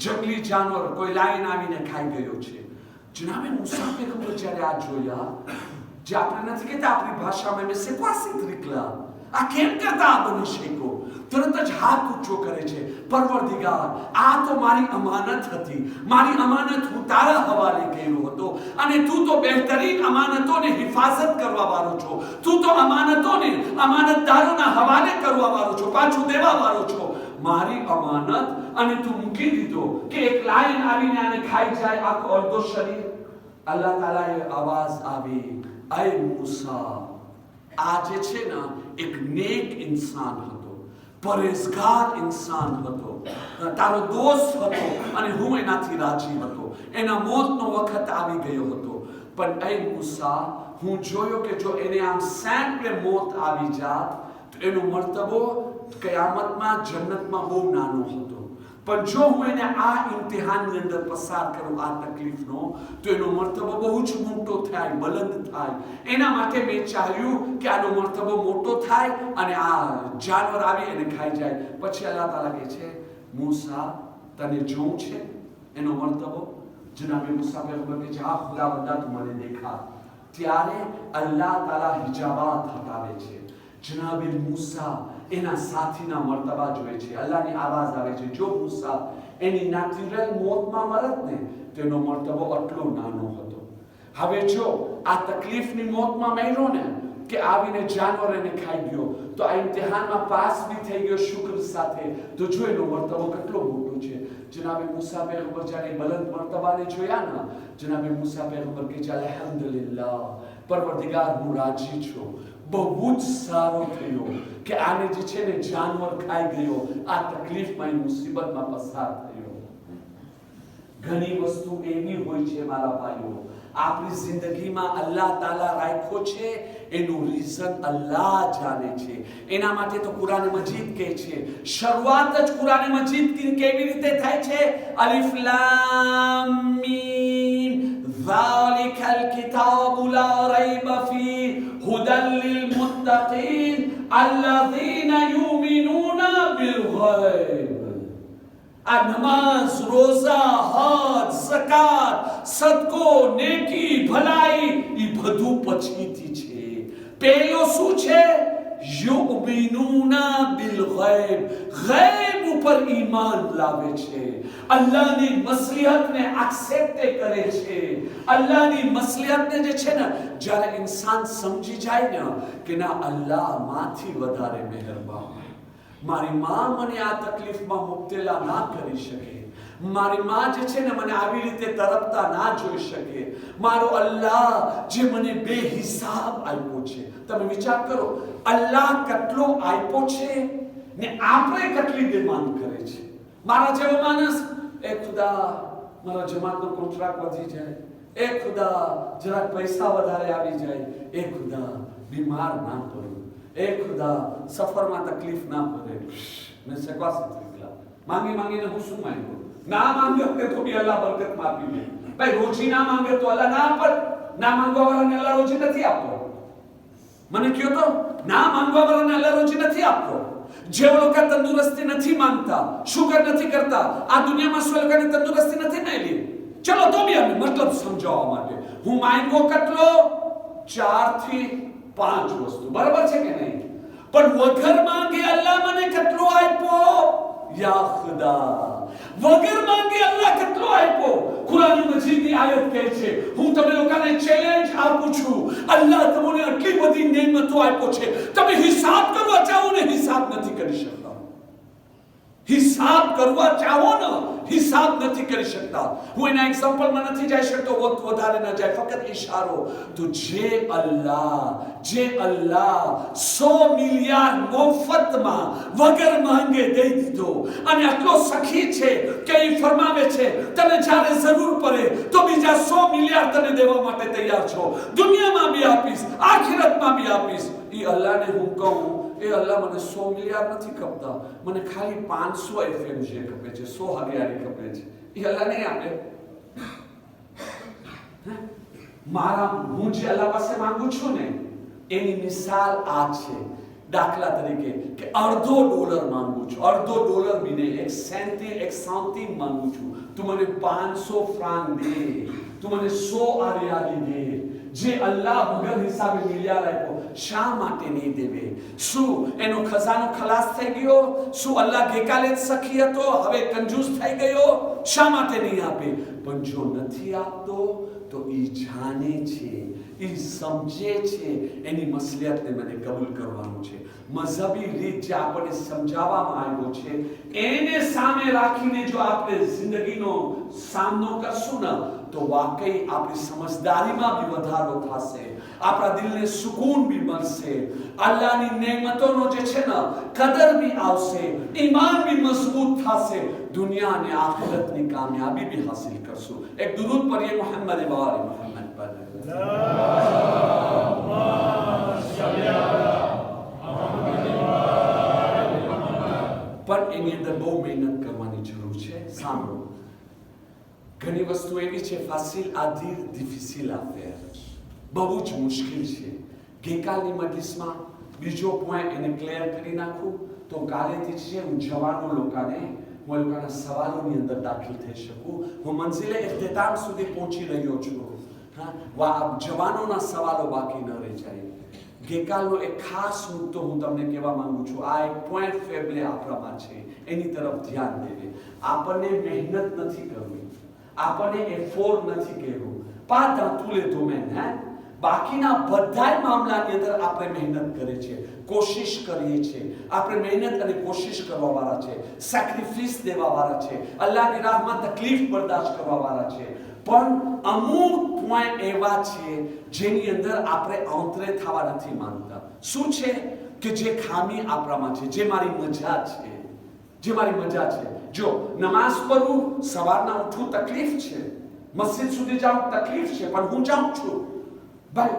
જંગલી જાનવર કોઈ લાઈન આવીને ખાઈ ગયો છે. જનાબે મૂસા પૈગંબર જ્યારે આ જોયા, જે આપણે નથી કહેતા આપણી ભાષામાં, મેં સેકવા સિદ્રિકલા, આ કેમ કરતા આ બની શેકો? તરત જ હાથ ઊંચો કરે છે, પરવરદિગાર, આ તો મારી અમાનત હતી, મારી અમાનત હું તારા હવાલે કર્યો હતો, અને તું તો બહેતરીન અમાનતોને હિફાજત કરવા વાળો છો, તું તો અમાનતોને અમાનતદારોના હવાલે કરવા વાળો છો, પાછું દેવા વાળો છો. મારી અમાનત અને તું મૂકી દીધો કે એક લાયન આવીને આને ખાઈ જાય આખો અડધો શરીર. અલ્લાહ તાલાએ આવાજ આવી, અય મૂસા, આ જે છે ને એક નેક ઇન્સાન હતો, પરેઝગાર ઇન્સાન હતો, તારો દોસ્ત હતો અને હું એનાથી રાજી હતો. એના મોતનો વખત આવી ગયો હતો, પણ અય મૂસા, હું જોયો કે જો એને આમ સેંકડે મોત આવી જાત તો એનો મર્તબો કયામતમાં જન્નતમાં બહુ નાનો હતો. પણ જો હું એને આ ઇમ્તિહાનની અંદર પસાર કરું, આ તકલીફનો, તો એનો મર્તબો બહુ જ મોટો થાય, બલંદ થાય. એના માટે મેં ચાહ્યું કે આનો મર્તબો મોટો થાય અને આ જાનવર આવી એને ખાઈ જાય. પછી અલ્લાહ તાલા કહે છે, મૂસા, તને જોઉં છે એનો મર્તબો? જનાબે મૂસા પૈગંબર કહે છે, હા ખુદાવંદા, તું મને દેખા. ત્યારે અલ્લાહ તાલા હિજાબાત હટાવે છે. જનાબે મૂસા એના સાથીના મર્તબા જોવે છે. અલ્લાહની આવાજ આવે છે, જો મૂસા એની નેચરલ મોતમાં મરત ને તો એનો મર્તબો આટલો નાનો હતો. હવે જો આ તકલીફની મોતમાં મર્યો ને કે આવીને જાનવર એને ખાઈ ગયો, તો આ ઇમ્તિહાનમાં પાસ બી થઈ ગયો શુક્ર સાથે, તો જો એનો મર્તબો કેટલો મોટો છે. જનાબે મૂસા પૈગંબર જ્યારે બલંદ મર્તબાને જોયા ને, જનાબે મૂસા પૈગંબર કે અલ્હમ્દુલિલ્લાહ, પરવરદિગાર, હું રાજી છું, બહુ જ સારો થયો કે આને જે છે ને જાનવર ખાઈ ગયો, આ તકલીફમાં, મુસીબતમાં પસાર થયો. ઘણી વસ્તુ એવી હોય છે મારા ભાઈઓ, આપણી જિંદગીમાં અલ્લાહ તાલા રાખ્યો છે, એનું રીઝન અલ્લાહ જાણે છે. એના માટે તો કુરાન મજીદ કહે છે, શરૂઆત જ કુરાન મજીદ કેવી રીતે થાય છે? અલિફ લામ મીમ ઝાલિકલ કિતાબુ લા રૈબ ફીહ હુદલ લિલ મુત્તકીન અલ્લઝીના યુમિનૂના બિલ ગૈબ. આ નમાઝ, રોઝા, હજ, ઝકાત, સદકો, નેકી, ભલાઈ, એ બધું પછીથી છે. પહેલો શું છે? યુમિનૂના બિલ ગૈબ, ગૈબ ઉપર ઈમાન લાવે છે, અલ્લાહની મસલિહતને એક્સેપ્ટ કરે છે. અલ્લાહની મસલિહતને જે છે ને, જ્યારે ઇન્સાન સમજી જાય ને કે ના, અલ્લાહ માંથી વધારે મહેરબાન, મારી માં મને આ તકલીફમાં મુબ્તલા ના કરી શકે, મારી માં જે છે ને મને આવી રીતે તરફતા ના જોઈ શકે. મારો અલ્લાહ જે મને બેહિસાબ આપ્યો છે. તમે વિચાર કરો, અલ્લાહ કેટલો આપ્યો છે ને આપણે કેટલી ડિમાન્ડ કરે છે. મારા જેવો માણસ, એ ખુદા મારા જમાતનો કોન્ટ્રાક્ટ વધી જાય, એ ખુદા જરાક પૈસા વધારે આવી જાય, એ ખુદા બીમાર ના પડું, એ ખુદા સફરમાં તકલીફ ના પડે. મેં શકવા શકલા માંગી માંગીને હું શું માંગ્યો? ના માંગ્યો તો બી અલ્લાહ બરકત આપી દે. ભાઈ રોજી ના માંગે તો અલ્લાહ ના આપે. ના માંગવા વાળાને અલ્લાહ રોજી નથી આપતો. મને કયો તો ના માંગવા વાળાને અલ્લાહ રોજી નથી આપતો. જે લોકો તંદુરસ્તી નથી માંગતા, શુકર નથી કરતા, આ દુનિયામાં શું લોકોને તંદુરસ્તી નથી મળી. ચલો તો બી અમે મતલબ સમજાવવા માટે હું માંગો કેટલો 4 થી 5 વસ્તુ, બરાબર છે કે નહીં? પણ વગર માંગે અલ્લાહ મને કેટલો આપ્યો? યા ખુદા, વગર માંગે અલ્લાહ કેટલો આપ્યો? કુરાન મજીદની આયત કહે છે, હું તમે લોકોને ચેલેન્જ આપું છું, અલ્લાહ તમને આટલી બધી નેમતો આપ્યો છે, તમે હિસાબ કરવા ચાહો ને હિસાબ નથી કરી શકતા. હિસાબ કરવા ચાહો ને હિસાબ નથી કરી શકતા. હું એના એક્ઝામ્પલમાં નથી જઈ શકતો, વધારે ન જાય, ફક્ત ઇશારો. તો જે અલ્લાહ 100 મિલિયન મફતમાં વગર માંગે દઈ દીધો, અને આટલો સખી છે કે એ ફરમાવે છે તને જ્યારે જરૂર પડે તો બીજા 100 મિલિયન તને દેવા માટે તૈયાર છો. દુનિયામાં બી આપીશ, આખિરતમાં બી આપીશ. એ અલ્લાહને હું કહું, એ અલ્લાહ મને 100 મિલિયન નથી કપતા, મને ખાલી 500 FM જે કપે છે, 100 હરિયાળી કપે છે. એ અલ્લાહ નહીં આપે. હું જે અલ્લાહ પાસે માંગુ છું ને એની મિસાલ આ છે. દાખલા તરીકે કે $1.5 માંગુ છું, $1.5 બી નહીં, 1 સેન્ટિમ માંગુ છું. તું મને 500 ફ્રાંક દે, તું મને 100 હરિયાળી દે. જે અલ્લાહ વગર હિસાબે મિલિયન આપ્યો, શા માટે નહીં દેવે? શું એનો ખજાનો ખલાસ થઈ ગયો? શું અલ્લાહ ગઈકાલે જ સખી હતો, હવે કંજૂસ થઈ ગયો? શા માટે નહીં આપે? પણ જો નથી આપતો તો એ જાણે છે, એ સમજે છે, એની મસલિયતને મને કબૂલ કરવાનું છે. મઝહબી રીત જે આપણને સમજાવવામાં આવ્યો છે એને સામે રાખીને જો આપણે જિંદગીનો સામનો કરશું ને તો વાકઈ આપણી સમજદારીમાં બી વધારો થશે, આપણા દિલને સુકૂન બી મળશે, અલ્લાહની નેમતોનો જે છે ને કદર બી આવશે, ઈમાન બી મજબૂત થશે, દુનિયા અને આખિરતની કામયાબી બી હાસિલ કરશું. એક દુરૂદ પढ़िए મોહમ્મદ વાલે મોહમ્મદ પર. પણ એની અંદર બહુ મહેનત કરવાની જરૂર છે. સાંભળો, ઘણી વસ્તુ એવી છે ફાસિલ આધીર ડિફિસિલ આફેર, બહુ જ મુશ્કેલ છે. ગઈકાલની મજલિસમાં બીજો પોઈન્ટ એને ક્લિયર કરી નાખું તો કાલેથી છે હું જવાનો લોકોને હું લોકોના સવાલોની અંદર દાખલ થઈ શકું. હું મંઝિલે ઇખ્તિતામ સુધી પહોંચી રહ્યો છું. જવાનોના સવાલો બાકી ન રહી જાય. ગઈકાલનો એક ખાસ મુદ્દો હું તમને કહેવા માંગુ છું. આ એક પોઈન્ટ ફેબલે આપણામાં છે, એની તરફ ધ્યાન દેવે. આપણને મહેનત નથી કરવી, આપણને એફોર્ડ નથી કરવું, pas dans tous les domaines, hein? બાકીના બધા મામલાની અંદર આપણે મહેનત કરીએ છીએ, કોશિશ કરીએ છીએ. આપણે મહેનત અને કોશિશ કરવા વાળા છે, સેક્રિફિસ દેવા વાળા છે, અલ્લાહની રાહમાં તકલીફ બરદાશ્ત કરવા વાળા છે. પણ અમુક પોઈન્ટ એવા છે જેની અંદર આપણે આંતરે થવા નથી માંગતા. શું છે કે જે ખામી આપણામાં છે, જે મારી મજા છે, જો નમાઝ પઢું, સવારના ઉઠું તકલીફ છે, મસ્જિદ સુધી જાઉં તકલીફ છે, પણ હું જાઉં છું. ભાઈ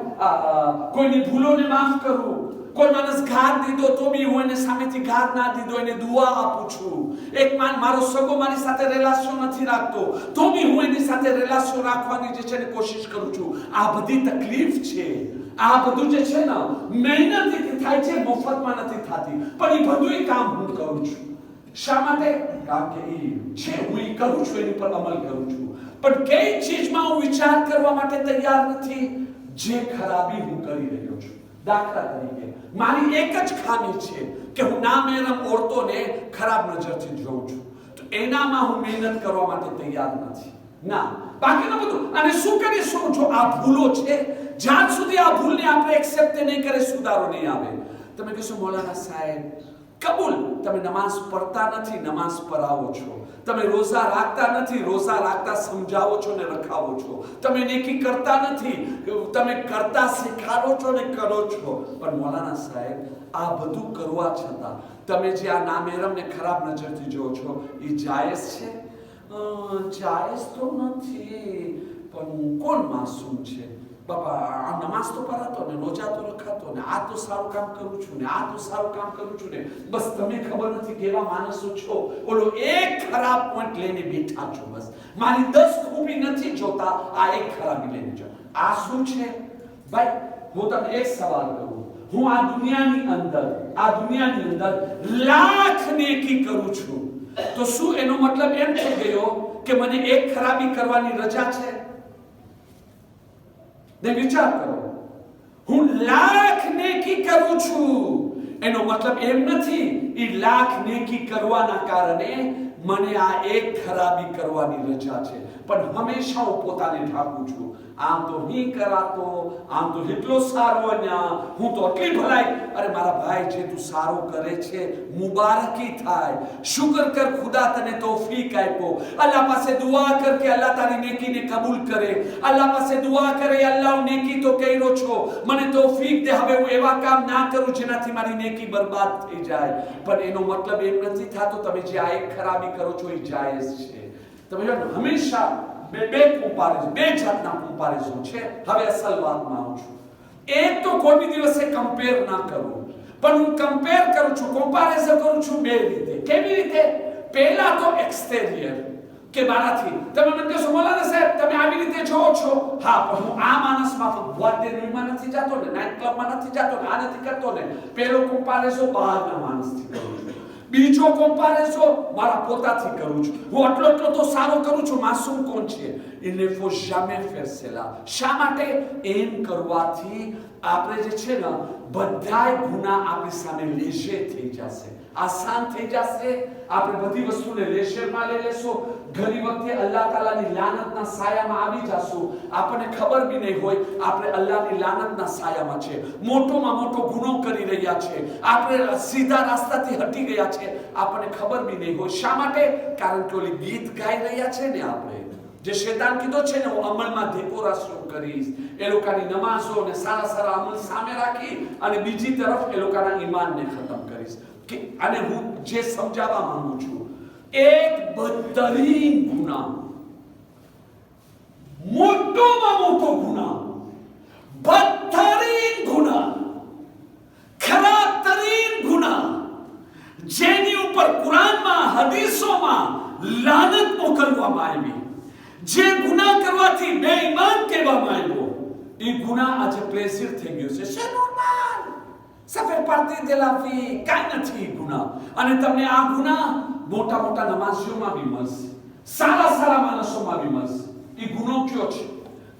કોઈની ભૂલોને માફ કરું, કોઈ માણસ ઘાત દીધો તો બી હું એને સામેથી ઘાત ના દીધો, એને દુઆ આપું છું. એક મારો સગો મારી સાથે રિલેશન નથી રાખતો તો બી હું એની સાથે રિલેશન રાખવાની જે છે ને કોશિશ કરું છું. આ બધી તકલીફ છે, આ બધું જે છે ને મહેનતથી થાય છે, મફતમાં નથી થતી. પણ એ બધું કામ હું કરું છું. શા માટે? કારણ કે એ છે, હું એ કરું છું, એની પર અમલ કરું છું. પણ કઈ ચીજમાં હું વિચાર કરવા માટે તૈયાર નથી જે ખરાબી હું કરી રહ્યો છું. દાખલા તરીકે મારી એક જ ખામી છે કે હું નામહેરમ ઓરતોને ખરાબ નજરથી જોઉં છું, તો એનામાં હું મહેનત કરવા માટે તૈયાર નથી. ના, બાકીનું બધું. અને શું કરીશું? જો આ ભૂલો છે, જ્યાં સુધી આ ભૂલને આપણે એક્સેપ્ટ નહીં કરે સુધારો નહીં આવે. તમે કહેશો મૌલાના સાહેબ કબૂલ. તમે નમાઝ પડતા નથી, નમાઝ પરાવો છો. તમે રોઝા રાખતા નથી, રોઝા રાખતા સમજાવો છો ને રખાવો છો. તમે નેકી કરતા નથી, તમે કરતા શીખાડો છો ને કરો છો. પણ મૌલાના સાહેબ, આ બધું કરવા છતાં તમે જે આ નામેરમ ને ખરાબ નજરથી જોવો છો, એ જાયઝ છે? જાયઝ તો નથી. પણ કોણ માસૂમ છે? બાપા, આ નમાઝ તો પઢાતો ને, રોજા તો રખાતો ને, આ તો સારું કામ કરું છું ને, આ તો સારું કામ કરું છું ને. બસ તમે ખબર નથી કેવા માણસો છો. ઓલો એક ખરાબ પોઈન્ટ લઈને બેઠા છો. બસ મારી 10 ખૂબી નથી જોતા, આ એક ખરાબી લઈને જો. આ શું છે ભાઈ? હું તમને એક સવાલ કરું. હું આ દુનિયાની અંદર લાખ નેકી કરું છું, તો શું એનો મતલબ એમ થઈ ગયો કે મને એક ખરાબી કરવાની રજા છે? ને વિચાર કરો, હું લાખ નેકી કરું છું, એનો મતલબ એમ નથી એ લાખ નેકી કરવાના કારણે મને આ એક ખરાબી કરવાની રજા છે. પણ હંમેશા હું પોતાને ઢાંકું છું. આમ તો નહીં કરાતો, આમ તો એટલો સારો, અહીંયા હું તો એટલી ભલાઈ. અરે મારા ભાઈ, જે તું સારો કરે છે મુબારકી થાય. શુક્ર કર, ખુદા તને તૌફીક આપ્યો. અલ્લાહ પાસે દુઆ કર કે અલ્લાહ તારી નેકીને કબૂલ કરે. અલ્લાહ પાસે દુઆ કરે, અલ્લાહ હું નેકી તો કર્યો છો, મને તૌફીક દે, હવે હું એવા કામ ના કરું જેનાથી મારી નેકી બરબાદ થઈ જાય. પણ એનો મતલબ એમ નથી થતો તમે જે આ એક ખરાબી કરો છો એ જાયઝ છે. તમે જો હંમેશા બે જાતના કમ્પેરિઝન છે. હવે અસલ વાતમાં આવું છું. એક તો કોઈ બી દિવસે કમ્પેર ના કરું, પણ હું કમ્પેર કરું છું, કમ્પેરિઝન કરું છું બે રીતે. કેવી રીતે? પહેલા તો એક્સટેરિયર, કે મારાથી તમે મને કહેશો મૌલાના સાહેબ તમે આવી રીતે જોવો છો. હા, પણ હું આ માણસમાં બર્થડે નથી જતો ને, નાઇટ ક્લબમાં નથી જતો ને, આ નથી કરતો ને. પહેલો કમ્પેરિઝન બહારના માણસથી કરું છું. બીજો કમ્પેરિઝન મારા પોતાથી કરું છું. હું એટલો તો સારો કરું છું. માસૂમ કોણ છે? Il ne faut jamais faire cela. શા માટે? એમ કરવાથી આપણે જે છે ને બધાય ગુનાહ આપણી સામે લેશે થઈ જશે, આસાન થઈ જશે. આપણે બધી વસ્તુને લેશેરમાં લઈ લેશું. ઘણી વખતે અલ્લાહ તાલાની લાનતના સાયામાં આવી જશું. આપણને ખબર બી નહીં હોય આપણે અલ્લાહની લાનતના સાયામાં છે. મોટોમાં મોટો ગુનો કરી રહ્યા છે, આપણે સીધા રસ્તાથી હટી ગયા છે, આપણને ખબર બી નહીં હોય. શા માટે? કારણ કે ઓલી ગીત ગાઈ રહ્યા છે ને આપણે, જે શૈતાન કીધો છે ને હું અમલમાં ધેકોરા શરૂ કરીશ. એ લોકોની નમાઝો ને સારા સારા અમલ સામે રાખી અને બીજી તરફ એ લોકોના ઈમાનને ખતમ કરીશ. કે અને હું જે સમજાવવા માંગુ છું, એક બદતરીન ગુનાહ, મોટોમાં મોટો ગુનાહ, બદતરીન ગુનાહ, ખરાબતરીન ગુનાહ, જેની ઉપર કુરાનમાં હદીસોમાં લાનત મોકલવામાં આવી, જે ગુનાહ કરવાથી બેઈમાન કહેવામાં આવ્યો, એ ગુનાહ આજે પ્લેસિર થઈ ગયો છે. છે નોર્મલ, સફેદ પાર્ટી દેલાફી કાંઈ નથી ગુનાહ. અને તમને આ ગુનાહ મોટા મોટા નમાઝીઓમાં બી મળશે, સારા માણસોમાં બી મળશે. એ ગુનો કયો છે?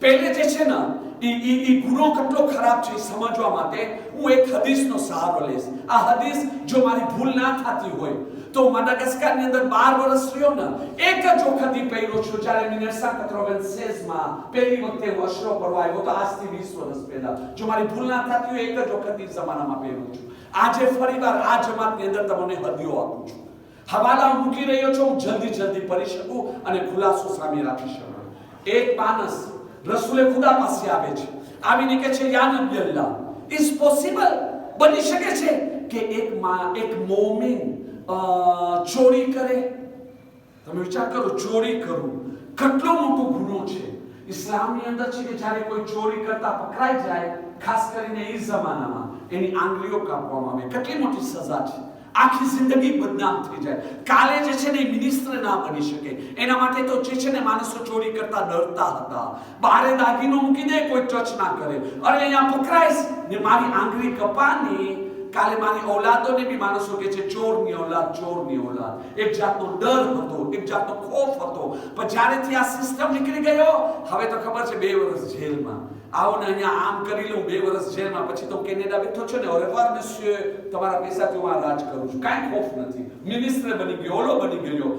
પહેલે જે છે ને એ ગુનો કેટલો ખરાબ છે સમજવા માટે હું એક હદીસનો સહારો લઈશ. આ હદીસ જો મારી ભૂલ ના થતી હોય તો મડાગાસ્કરની અંદર 12 વર્ષ રહ્યો ને, એક જ વખત પહેર્યો છું જ્યારે 1996 માં પહેલી વખતે હું અશરો પડવા આવ્યો તો, આજથી 20 વર્ષ પહેલા. જો મારી ભૂલ ના થતી હોય એક જ વખત એ જમાનામાં પહેર્યો છું. આજે ફરીવાર આ જમાતની અંદર તમને હદીઓ આપું છું. હવાલા મૂકી રહ્યો છું, હું જલ્દી પડી શકું અને ખુલાસો સામે રાખી શકું. એક માણસ રસૂલે ખુદા પાસે આવે છે, આવીને કહે છે યા નબી અલ્લાહ, ઇઝ પોસિબલ, બની શકે છે કે એક મોમિન ચોરી કરે? તમે વિચાર કરો, ચોરી કરવું કેટલો મોટો ગુનો છે. ઇસ્લામની અંદર છે કે જ્યારે કોઈ ચોરી કરતા પકડાઈ જાય, ખાસ કરીને એ જમાનામાં એની આંગળીઓ કાપવામાં આવે. કેટલી મોટી સજા છે. આખી જિંદગી બદનામ થઈ જાય. કાલે જે છે ને મિનિસ્ટર ના બની શકે. એના માટે તો જે છે ને માણસો ચોરી કરતા ડરતા હતા. બારે દાગીનો મૂકી દે, કોઈ ટચ ના કરે. અરે અહીંયા પકડાઈશ ને મારી આંગળી કપાની, કાલે મારી ઔલાદોને બી માણસો કહે છે ચોરની ઔલાદ. એક જાતનો ડર હતો, એક જાતનો ખોફ હતો. પણ જ્યારેથી આ સિસ્ટમ નીકળી ગયો, હવે તો ખબર છે 2 વર્ષ જેલમાં. આવો ને અહીંયા આમ કરી લઉં, 2 વર્ષ જેલમાં, પછી તો કેનેડા બેઠો છો ને, ઓરેવાર monsieur, તમારા પૈસાથી હું આ રાજ કરું છું, કાંઈ ખોફ નથી. મિનિસ્ટર બની ગયો, ઓલો બની ગયો.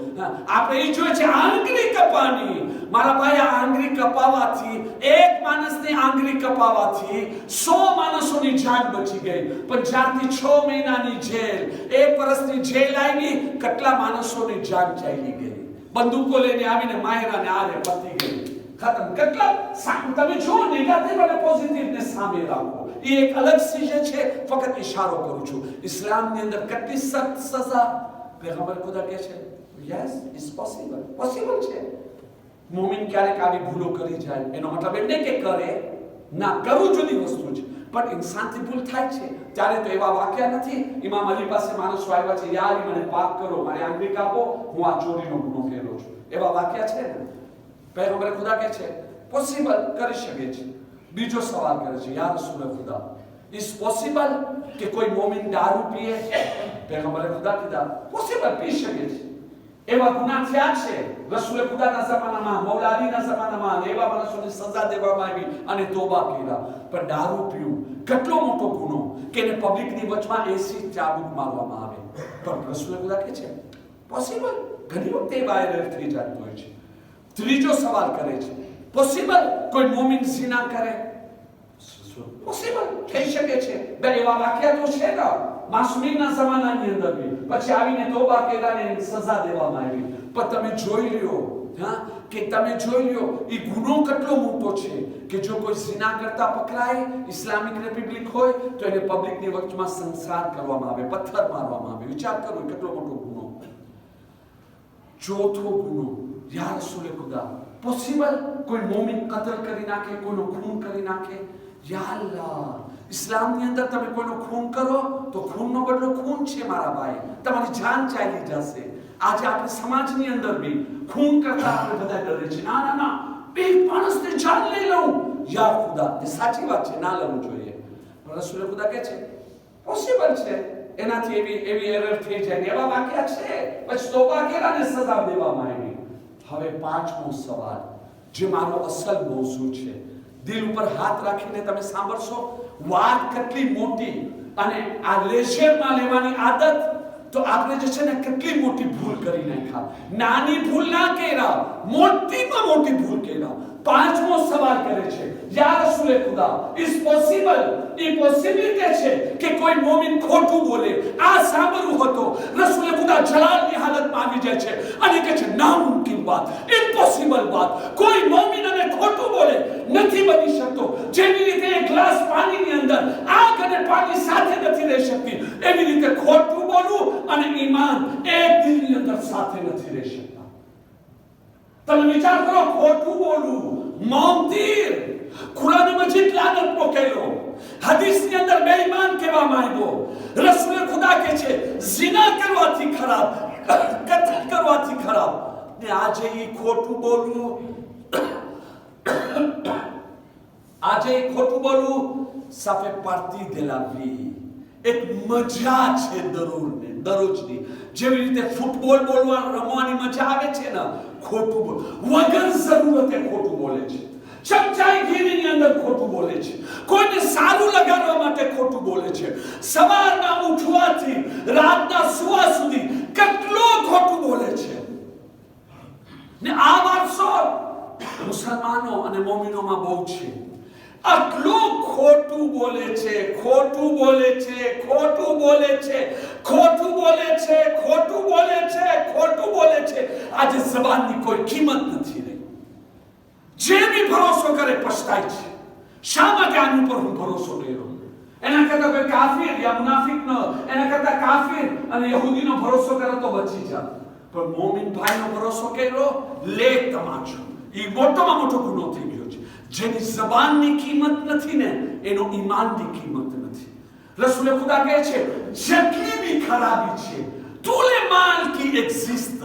આપણે એ જોઈએ છે આંગળી કપાની. મારા ભાઈ, આ આંગળી કપાવાથી, એક માણસની આંગળી કપાવાથી 100 માણસોની જાન બચી ગઈ. પણ જ્યારથી 6 મહિનાની જેલ, 1 વર્ષની જેલ આવી, કેટલા માણસોની જાન ચાલી ગઈ. બંદૂકો લઈને આવીને માયરાને આરે પતી ગઈ, ખતમ. કેટલા તમે જો નેગેટિવ અને પોઝિટિવ ને સામે રાખો. એ એક અલગ ચીજ છે. ફક્ત ઇશારો કરું છું. ઇસ્લામની અંદર કેટલી સખ્ત સજા પૈગંબર ખુદા કહે છે, યસ ઇટ્સ પોસિબલ. પોસિબલ છે. મોમિન ક્યારેક આવી ભૂલો કરી જાય, એનો મતલબ એમ નહીં કે કરે ના, કરવું જુદી વસ્તુ છે, પણ ઇન્સાનથી ભૂલ થાય છે. ત્યારે તો એવા વાક્ય નથી. ઇમામ અલી પાસે માણસો આવ્યા છે, યાર મને પાક કરો, મારી આંગળી કાપો, હું આ ચોરીનો ગુનો કર્યો છું. એવા વાક્ય છે ને. પૈગંબર ખુદા કહે છે પોસિબલ, કરી શકે છે. બીજો સવાલ કરે છે, યા રસૂલ ખુદા, ઇઝ પોસિબલ કે કોઈ મોમિન દારૂ પીએ? પૈગંબરે ખુદા કીધા પોસિબલ, પી શકે છે. એવા ગુનાહ થયા છે રસૂલ ખુદાના જમાનામાં, મૌલા અલીના જમાનામાં. એવા માણસોને સજા દેવામાં આવી અને તોબા કર્યા. પણ દારૂ પીવું કેટલો મોટો ગુનો કે એને પબ્લિકની વચમાં એસી ચાબુક મારવામાં આવે. પણ રસૂલ ખુદા કહે છે પોસિબલ. ઘણી વખતે વાયરલ થઈ જતું હોય છે. ત્રીજો સવાલ કરે છે, પોસિબલ કોઈ મોમિન ઝિના કરે? પોસિબલ, થઈ શકે છે. બે એવા વાક્યા તો છે ને માસૂમીના જમાનાની અંદર બી. પછી આવીને તોબા કર્યાને સજા દેવામાં આવી. પણ તમે જોઈ લ્યો, હા, કે તમે જોઈ લ્યો એ ગુનો કેટલો મોટો છે કે જો કોઈ ઝિના કરતા પકડાય, ઇસ્લામિક રિપબ્લિક હોય, તો એને પબ્લિકની વચમાં સંસાર કરવામાં આવે, પથ્થર મારવામાં આવે. વિચાર કરો કેટલો મોટો ગુનો. ચોથો ગુનો, યા રસૂલ ખુદા, પોસિબલ કોઈ મોમિન કતલ કરી નાખે, કોઈનો ખૂન કરી નાખે? યા અલ્લાહ, ઇસ્લામની અંદર તમે કોઈનો ખૂન કરો તો ખૂનનો બદલો ખૂન છે મારા ભાઈ, તમારી જાન ચાલી જશે. આજે આપણે સમાજની અંદર બી ખૂન કરતા આપણે બધા ડરે છે. ના ના ના, એક માણસની જાન લઈ લઉં, યા ખુદા, એ સાચી વાત છે, ના લેવું જોઈએ. રસૂલ ખુદા કહે છે પોસિબલ છે. એનાથી એવી એરર થઈ જાય. એવા વાક્યા છે. પછી તોબા કર્યાને સજા દેવામાં આવી. હવે પાંચમો સવાલ, જે મારો અસલ મોઝું છે. દિલ ઉપર હાથ રાખીને તમે સાંભળશો. વાત કેટલી મોટી, અને આ લેશેરમાં લેવાની આદત તો આપણે જે છે ને કેટલી મોટી ભૂલ કરી નાખ્યા. નાની ભૂલ ના કર્યા, મોટીમાં મોટી ભૂલ કર્યા. પાંચમો સવાલ કરે છે, યા રસૂલ ખુદા, ઇઝ પોસિબલ, એ પોસિબિલિટી છે કે કોઈ મોમિન ખોટું બોલે? આ સાંભળવું હતો. રસૂલ ખુદા જલાલની હાલતમાં આવી જાય છે અને કહે છે નામુમકિન વાત, ઇમ્પોસિબલ વાત. કોઈ મોમિન અને ખોટું બોલે નથી બની શકતો. જેવી રીતે એક ગ્લાસ પાણીની અંદર આગ અને પાણી સાથે નથી રહી શકતી, એવી રીતે ખોટું બોલવું અને ઈમાન એક દિલની અંદર સાથે નથી રહી શકતા. તમે વિચાર કરો, ખોટું બોલવું, મોમતીર, કુરાન મજીદ લાનત મોકેલો, હદીસની અંદર બેઈમાન કહેવામાં આવ્યો. રસૂલ ખુદા કહે છે ઝિના કરવાથી ખરાબ, કતલ કરવાથી ખરાબ. ને આજે ઈ ખોટું બોલવું, આજે ખોટું બોલવું સાફે પાર્ટી દેલાવી એક મજા છે દરરોજની. જેવી રીતે ફૂટબોલ રમવાની મજા આવે છે ને, ખોટું બોલ વગર જરૂરતે ખોટું બોલે છે. ચમચાગીરીની અંદર ખોટું બોલે છે. કોઈને સારું લગાડવા માટે ખોટું બોલે છે. સવારના ઉઠવાથી રાતના સુવા સુધી કેટલો ખોટું બોલે છે. ને આ વારસો મુસલમાનો અને મોમિનોમાં બહુ છે. આટલું ખોટું બોલે છે, ખોટું બોલે છે, ખોટું બોલે છે, ખોટું બોલે છે, ખોટું બોલે છે, ખોટું બોલે છે. આજે જબાનની કોઈ કિંમત નથી રહી. જે બી ભરોસો કરે પછતાય છે. શા માટે આની ઉપર હું ભરોસો કર્યો? એના કરતા કોઈ કાફિર યા મુનાફિકનો, એના કરતા કાફિર અને યહૂદીનો ભરોસો કરે તો બચી જાય. પણ મોમિન ભાઈનો ભરોસો કર્યો, લે તમાચો. એ મોટામાં મોટો ગુનો થઈ ગયો છે. જેની જબાનની કિંમત નથી ને, એનો ઈમાનની કિંમત નથી. રસૂલ ખુદા કહે છે જેટલી બી ખરાબી છે, તુલે માલ કી એક્ઝિસ્ટ,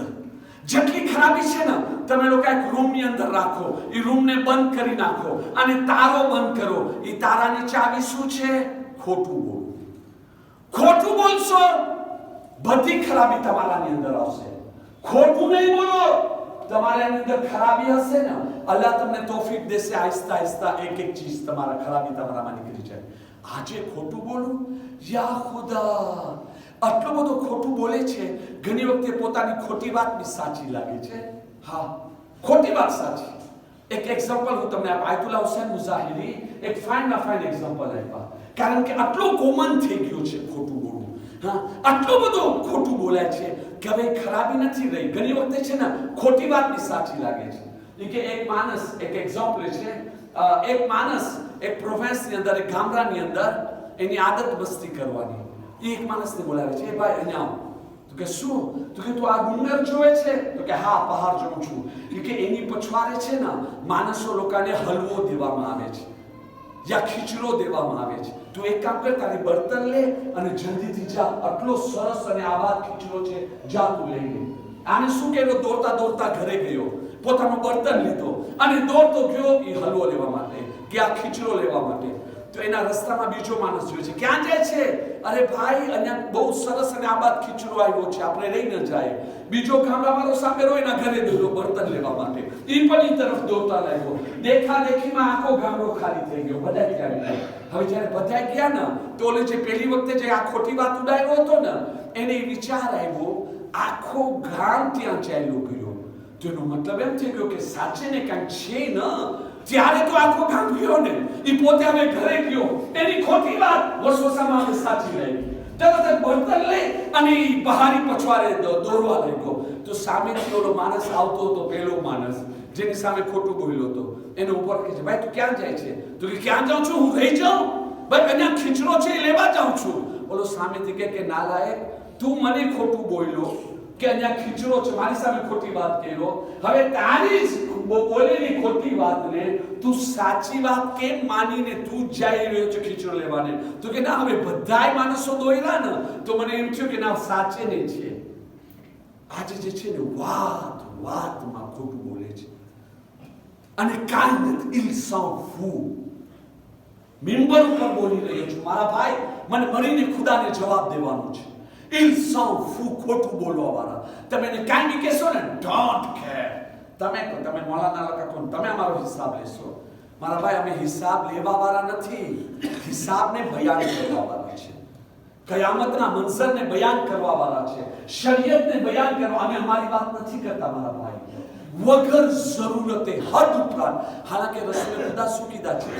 જેટલી ખરાબી છે ને, તમે લોકો એક રૂમની અંદર રાખો, એ રૂમને બંધ કરી નાખો અને તારો બંધ કરો. એ તારાની ચાવી શું છે? ખોટું બોલવું. ખોટું બોલશો, બધી ખરાબી તમારાની અંદર આવશે. ખોટું નહીં બોલો, તમારી અંદર ખરાબી હશે ને, અલ્લાહ તમને તૌફીક દેશે. આહિસ્તા આહિસ્તા એક એક ચીજ તમારા ખરાબી તમારામાં નીકળી જાય. આજે ખોટું બોલું, યા ખુદા, આટલું બધું ખોટું બોલે છે. ઘણી વખતે પોતાની ખોટી વાત બી સાચી લાગે છે. હા, ખોટી વાત સાચી, એક એક્ઝામ્પલ હું તમને આયતુલ્લા હુસૈન મુઝાહિરી એક ફાઇન એક્ઝામ્પલ આપ્યા, કારણ કે આટલું કોમન થઈ ગયું છે ખોટું બોલવું. હા, આટલું બધું ખોટું બોલાય છે કે હવે ખરાબી નથી રહી. ઘણી વખતે છે ને ખોટી વાત બી સાચી લાગે છે. કે એક માણસ, એક એક્ઝામ્પલ છે, એક માણસ એક પ્રોવિન્સની અંદર, એક ગામડાની અંદર એની આદત મસ્તી કરવાની. એ એક માણસને બોલાવે છે, એ ભાઈ અહીંયા આવો. તો કે શું? તો કે તું આ ડુંગર જોવે છે? તો કે હા, પહાડ જોઉં છું. કે એની પછવાડે છે ને માણસો લોકોને હલવો દેવામાં આવે છે યા ખીચડો દેવામાં આવે છે. તું એક કામ કર, તારી બર્તન લે અને જલ્દીથી જા, આટલો સરસ અને આવાજ ખીચડો છે, જા તું લઈ લે. આને શું કહેલો? દોડતા ઘરે ગયો, પોતાનું બર્તન લીધો અને દોડતો ગયો એ હલવો લેવા માટે કે આ ખીચડો લેવા માટે. તો એના રસ્તામાં બીજો માણસ જોયો છે. ક્યાં જાય છે? અરે ભાઈ, અહીંયા બહુ સરસ અને આબાદ ખીચડો આવ્યો છે, આપણે લઈને જાય. બીજો ગામડાવાળો સામે રહ્યો, એના ઘરે ગયો બર્તન લેવા માટે. એ પણ એ તરફ દોડતા લાગ્યો. દેખાદેખીમાં આખો ગામડો ખાલી થઈ ગયો, બધા ક્યાં ગયા. હવે જ્યારે બધા ગયા ને તો ઓલે જે પહેલી વખતે જે આ ખોટી વાત ઉડાવ્યો હતો ને, એને વિચાર આવ્યો, આખો ગામ ત્યાં ચાલ્યો ગયો. તો એનો મતલબ એમ થઈ ગયો કે સાચે ને કાંઈક છે ને, ત્યારે તો આખો ગામ ગયો ને, એ પોતે હવે ઘરે ગયો, એની ખોટી વાત વર્ષોસામાં હવે સાચી રહી. તરત જ બર્તન લઈ અને એ પહાડી પછવાડે દોડવા લાગ્યો. તો સામેથી ઓલો માણસ આવતો હતો, પહેલો માણસ જેની સામે ખોટું બોલ્યો હતો, એને ઉપર કહે છે, ભાઈ તું ક્યાં જાય છે? તો કે ક્યાં જાઉં છું, હું રહી જાઉં ભાઈ, અહીંયા ખીચડો છે એ લેવા જાઉં છું. ઓલો સામેથી કે નાલાયક, તું મને ખોટું બોલ્યો કે અહીંયા ખીચડો છે, મારી સામે ખોટી વાત કર્યો. હવે તારી બોલેલી ખોટી વાતને તું સાચી વાત કેમ માનીને તું જઈ રહ્યો છે ખીચડો લેવાને? તો કે ના, હવે બધાય માણસો દોયરા ને તો મને એમ થયું કે ના, સાચે નહીં છે. આજે જે છે ને વાતમાં ખોટું બોલે છે અને કાંઈ નથી. ઇલ સૌ ફૂ મિંબર ઉપર બોલી રહ્યો છું, મારા ભાઈ, મને મરીને ખુદાને જવાબ દેવાનો છે. ઇલ સૌ ફૂ, ખોટું બોલવા વાળા. તમે એને કાંઈ બી કહેશો ને, ડોન્ટ કેર. તમે મોલાના લખો, તમે અમારો હિસાબ લેશો. મારા ભાઈ, અમે હિસાબ લેવા વાળા નથી, હિસાબને બયાન કરવા વાળા છે. કયામતના મંઝરને બયાન કરવા વાળા છે, શરીયતને બયાન કરવા. અમે અમારી વાત નથી કરતા મારા ભાઈ, વગર જરૂરતે હદ ઉપરાંત. હાલાકે રસૂલે ખુદા શું કીધા છે?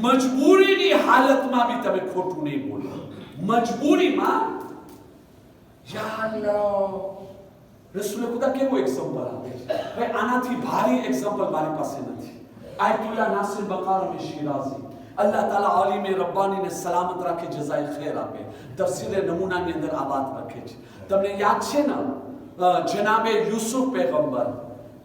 મજબૂરીની હાલતમાં બી તમે ખોટું નહીં બોલો. મજબૂરીમાં રસૂલે ખુદા કેવો એક્ઝામ્પલ આપે છે ભાઈ, આનાથી ભારી એક્ઝામ્પલ મારી પાસે નથી. આયતુલ્લા નાસિર બકારમી શિરાઝી, અલ્લાહ તાલા આલિમ રબ્બાનીને સલામત રાખે, જઝાય ખૈર આપે, તફસીર નમૂનાની અંદર આ વાત રાખે છે. તમને યાદ છે ને, જનાબે યુસુફ પૈગંબર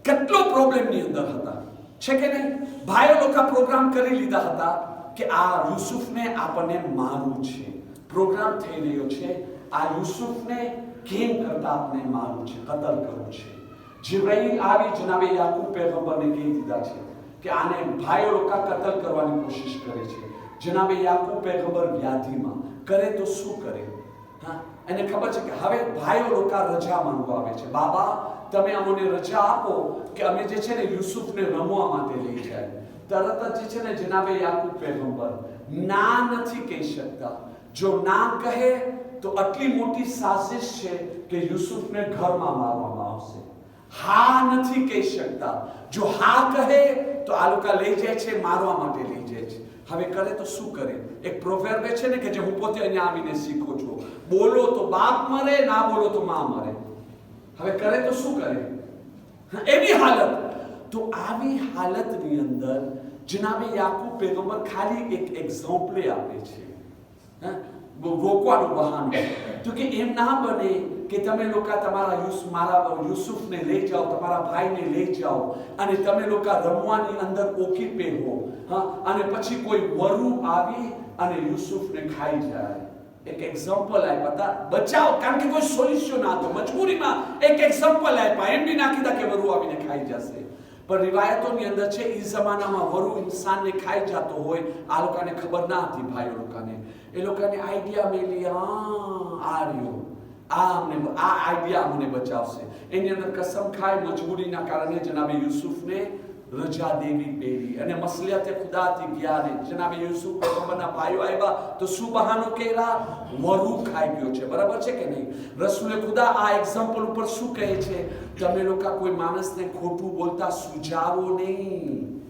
કેટલો પ્રોબ્લેમની અંદર હતા, છે કે નહીં? ભાઈઓ લોકો પ્રોગ્રામ કરી લીધા હતા કે આ યુસુફને આપણને મારવું છે, પ્રોગ્રામ થઈ રહ્યો છે, આ યુસુફને કેમ કરતા આપણે મારવું છે, કતલ કરવું છે. જીબ્રાઈલ આવી જનાબે યાકૂબ પૈગંબરને કહી દીધા છે કે આને ભાઈઓ લોકો કતલ કરવાની કોશિશ કરે છે. જનાબે યાકૂબ પૈગંબર વ્યાધિમાં કરે તો શું કરે? હા, એને ખબર છે કે હવે ભાઈઓ લોકો રજા માંગવા આવે છે, બાબા તમે અમને રજા આપો કે અમે જે છે ને યુસુફને રમવા માટે લઈ જાય. તરત જ જે છે ને જનાબે યાકૂબ પૈગંબર ના નથી કહી શકતા. જો ના કહે તો આટલી મોટી સાજિશ છે કે યુસુફને ઘરમાં મારવામાં આવશે. હા નથી કહી શકતા. જો હા કહે તો આ લોકો લઈ જાય છે, મારવા માટે લઈ જાય છે. હવે કરે તો શું કરે? એક પ્રોવેર્બ છે ને કે જે હું પોતે અહીંયા આવીને શીખું છું, બોલો તો બાપ મરે, ના બોલો તો માં મરે. હવે કરે તો શું કરે? એવી હાલત. તો આવી હાલતની અંદર જનાબે યાકૂબ પૈગંબર ખાલી એક એક્ઝામ્પલ આપે છે, રોકવાનું બહાનું. તો કે એમ ના બને કે તમે લોકો મારા યુસુફને લઈ જાઓ, તમારા ભાઈને લઈ જાઓ અને તમે લોકો રમવાની અંદર ઓકી પહેરો, અને પછી કોઈ વરુ આવી અને યુસુફને ખાઈ જાય. એક એક્ઝામ્પલ આપ્યા હતા, બચાવ, કારણ કે કોઈ સોલ્યુશન ના હતો. મજબૂરીમાં એક એક્ઝામ્પલ આપ્યા, એમ બી ના કીધા કે વરુ આવીને ખાઈ જશે. પણ રિવાયતોની અંદર છે એ જમાનામાં વરુ ઇન્સાનને ખાઈ જતો હોય, આ લોકોને ખબર ના હતી. ભાઈઓ લોકોને એ લોકોને આઈડિયા મેલી, આ રહ્યો, આ આઈડિયા અમને બચાવશે. એની અંદર કસમ ખાય, મજબૂરીના કારણે જનાબે યુસુફને રજા દેવી પેરી અને મસલિયતે ખુદાથી ગયા ને જનાબે યુસુફ પૈગંબરના ભાઈઓ આવ્યા તો શું બહાનો કર્યા? વરુ ખાઈ ગયો છે. બરાબર છે કે નહીં? રસૂલે ખુદા આ એક્ઝામ્પલ ઉપર શું કહે છે? તમે લોકો કોઈ માણસને ખોટું બોલતા સુજાવો નહીં.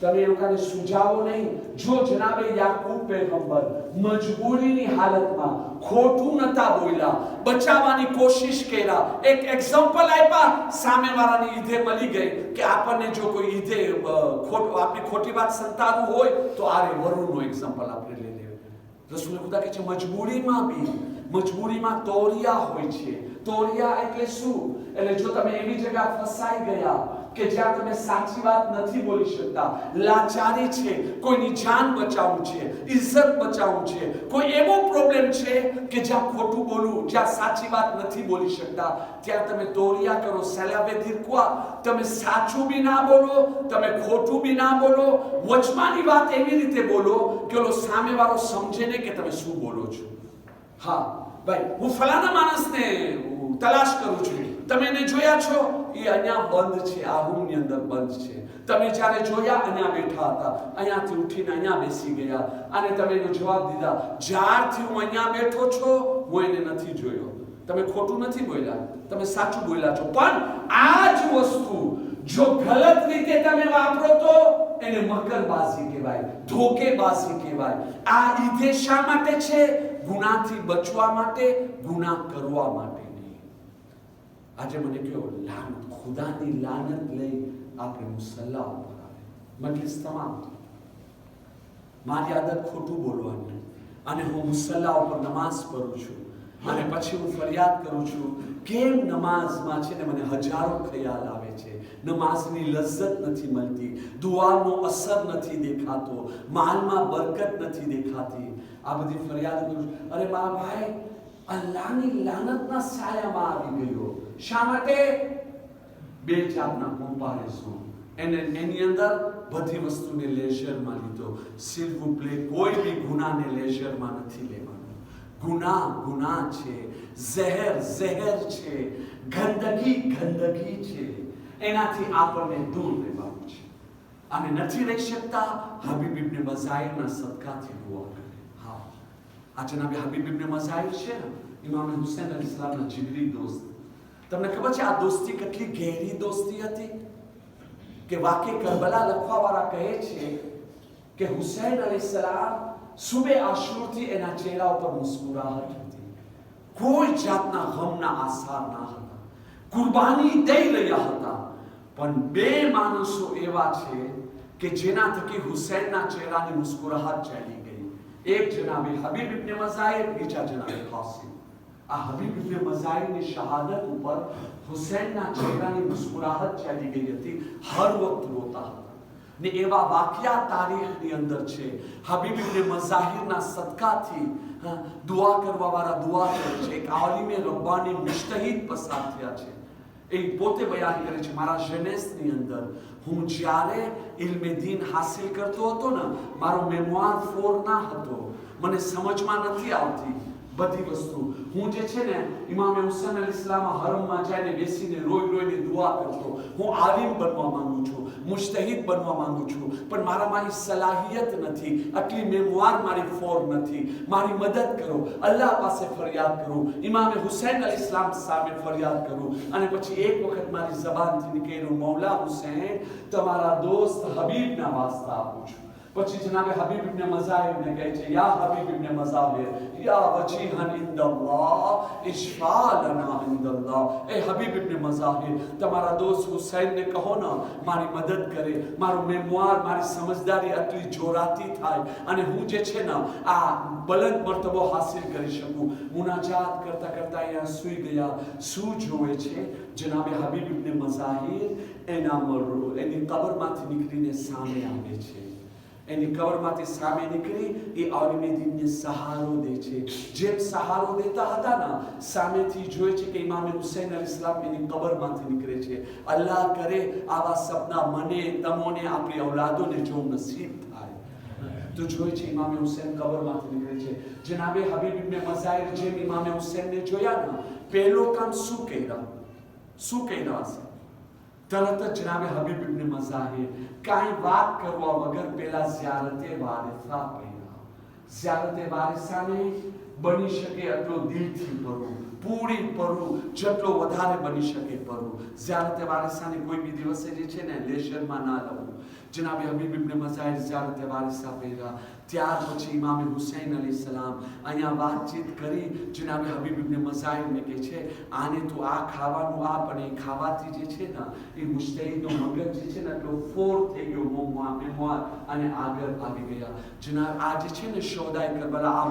તમે એ લોકોને સુજાવો નહીં. જો જનાબે યાકૂબ પૈગંબર મજબૂરીની હાલતમાં ખોટું નતા બોલ્યા, બચાવવાની કોશિશ કર્યા, એક એક્ઝામ્પલ આપ્યા, સામેવાળાની ઈધે મળી ગઈ કે આપણને જો કોઈ ઈધે આપણી ખોટી વાત સંતાડવું હોય તો આરે વરુણનો એક્ઝામ્પલ આપણે લઈ લેવું. રસૂલ ખુદા કહે છે મજબૂરીમાં તોરિયા હોય છે. તોરિયા એટલે શું? એટલે જો તમે એવી જગ્યા ફસાઈ ગયા કે જ્યાં તમે સાચી વાત નથી બોલી શકતા, લાચારી છે, કોઈની જાન બચાવવું છે, ઇજ્જત બચાવવું છે, કોઈ એવો પ્રોબ્લેમ છે કે જ્યાં ખોટું બોલવું, જ્યાં સાચી વાત નથી બોલી શકતા, ત્યાં તમે તોરિયા કરો. સેલાવે ધીરકવા, તમે સાચું બી ના બોલો, તમે ખોટું બી ના બોલો, વચમાની વાત એવી રીતે બોલો કે ઓલો સામેવાળો સમજે ને કે તમે શું બોલો છો. હા ભાઈ, હું ફલાણા માણસને તલાશ કરું છું, તમે એને જોયા છો? એ અહીંયા બંધ છે, આ રૂમની અંદર બંધ છે. તમે જ્યારે જોયા અહીંયા બેઠા હતા, અહીંયાથી ઉઠીને અહીંયા બેસી ગયા અને તમે એનો જવાબ દીધા, જ્યારથી હું અહીંયા બેઠો છો હું એને નથી જોયો. તમે ખોટું નથી બોલ્યા, તમે સાચું બોલ્યા છો. પણ આ જ વસ્તુ જો ગલત રીતે તમે વાપરો તો એને મકરબાજી કહેવાય, ધોકેબાજી કહેવાય. આ ઈદે શા માટે છે? ગુનાથી બચવા માટે, ગુનાહ કરવા માટે નહીં. આજે મને કહો, લાનત, ખુદાની લાનત લઈ આપણે મુસલ્લા ઉપર આવે. મજલિસ તમામ મારી આદત ખોટું બોલવાની, અને હું મુસલ્લા ઉપર નમાઝ પઢું છું અને પછી હું ફરિયાદ કરું છું કેમ નમાઝમાં છે ને મને હજારો ખ્યાલ આવે છે, નમાઝની લજ્જત નથી મળતી, દુઆનો અસર નથી દેખાતો, માલમાં બરકત નથી દેખાતી. આ બધી ફરિયાદ કરું છું. અરે મારા ભાઈ, અલ્લાહની લાનતના સાયામાં આવી ગયો. શા માટે? બે જાતના કમ્પેરિઝન. એની અંદર બધી વસ્તુને લેઝરમાં લીધો. સિલ વુ પ્લે, કોઈ બી ગુનાને લેઝરમાં નથી લેવાનો. ગુનાહ છે, ઝેર છે, ગંદકી છે. એનાથી આપણને દૂર રહેવાનું છે. અને નથી રહી શકતા, હબીબ ઇબ્ન મઝાહિરના સદકાથી દુઆ કરે. હા, આ જનાબે હબીબ ઇબ્ન મઝાહિર છે ને, ઇમામ હુસૈન અલૈહિસ્સલામના જીગરી દોસ્ત. તમને ખબર છે આ દોસ્તી કેટલી ગહેરી દોસ્તી હતી કે વાકે કરબલા લખવાવાળા કહે છે કે હુસૈન અલૈહિસ્સલામ સુબે આશુરથી એના ચહેરા ઉપર મુસ્કુરાહટ હતી, કોઈ જાતના ગમના આસાર ના હતા, કુરબાની દઈ રહ્યા હતા. પણ બે માણસો એવા છે કે જેના થકી હુસૈનના ચહેરાની મુસ્કુરાહટ ચાલી ગઈ. એક જનાબે હબીબ ઇબ્ન મઝાહિર, બીજા જનાબે કાસિમ. આ હબીબ ઇબ્ન મઝાહિરની શહાદત ઉપર હુસૈનના ચહેરાની મુસ્કુરાહટ ચાલી ગઈ હતી. હર વખત રોતા હતા ને એવા વાકિયા તારીખની અંદર છે. હબીબ ઇબ્ન મઝાહિરના સદકાથી દુઆ કરવાવાળા દુઆ કરે છે. એક આલિમે રબ્બાની મુજતહિદ પસાર થયા છે. એ પોતે બયાન કરે છે, મારા જેનેસની અંદર હું જ્યારે ઇલ્મે દીન હાસિલ કરતો હતો ને, મારો મેમોર 4 ના હતો, મને સમજમાં નથી આવતી બધી વસ્તુ. હું જે છે ને ઇમામ હુસૈન અલૈહિસ્સલામ હરમમાં જઈને બેસીને રોઈને દુઆ કરતો. હું આલિમ બનવા માંગુ છું, મુજતહિદ બનવા માંગુ છું, પણ મારામાં એ સલાહિયત નથી, આટલી મેમોર મારી 4 નથી, મારી મદદ કરો. અલ્લાહ પાસે ફરિયાદ કરું, ઇમામ હુસૈન અલૈહિસ્સલામ સામે ફરિયાદ કરું. અને પછી એક વખત મારી જબાનથી નીકળ્યું, મૌલા હુસૈન, તમારા દોસ્ત હબીબના વાસ્તા આપું છું. પછી જનાબે હબીબ ઇબ્ન મઝાહિરને કહે છે, યા હબીબ ઇબ્ન મઝાહિર, યા વજીહન ઇન્દલ્લાહ ઇશ્ફા લના ઇન્દલ્લાહ. એ હબીબ ઇબ્ન મઝાહિર, તમારા દોસ્ત હુસૈનને કહો ને મારી મદદ કરે, મારું મેમોર, મારી સમજદારી આટલી જોરાતી થાય અને હું જે છે ને આ બલંદ મર્તબો હાસિલ કરી શકું. મુનાજાત કરતા કરતા અહીંયા સૂઈ ગયા. શું જોવે છે? જનાબે હબીબ ઇબ્ન મઝાહિર એની કબરમાંથી નીકળીને સામે આવે છે. એની કબરમાંથી સામે નીકળી એ આલિમે દીનને સહારો દે છે. જેમ સહારો દેતા હતા ને, સામેથી જોઈ છે કે ઇમામ હુસૈન અલૈહિસ્સલામ એની કબરમાંથી નીકળે છે. અલ્લાહ કરે આવા સપના મને, તમોને, આપણી ઔલાદોને જો નસીબ થાય. તો જોઈ છે ઇમામ હુસૈન કબરમાંથી નીકળે છે. જનાબે હબીબ ઇબ્ન મઝાહિર જેમ ઇમામ હુસૈનને જોયા ને, પહેલો કામ શું કર્યા હશે? તરત જ જનાબે હબીબ ઇબ્ન મઝાહિર કાંઈ વાત કરવા વગર પહેલા ઝિયારતે વારિસા પઢ્યા. ઝિયારતે વારિસાને બની શકે એટલો દિલથી પઢવું, પૂરી પઢવું, જેટલો વધારે બની શકે પઢવું. ઝિયારતે વારિસાને કોઈ બી દિવસે જે છે ને લેશરમાં ના લવું. જનાબે હબીબ ઇબ્ન મઝાહિર ઝિયારત વારિસા પહેરા. ત્યાર પછી ઇમામ હુસૈન અલૈહિસ્સલામ અહીંયા વાતચીત કરી. જનાબે હબીબ ઇબ્ન મઝાહિરને કહે છે આને તો આ ખાવાનું આપ, અને ખાવાથી જે છે ને એ મુજતહિદનો મગજ જે છે ને એટલો ફોર થઈ ગયો મેમોર, અને આગળ આવી ગયા. જનાબ આ જે છે ને શોહદાએ કરબલા, આ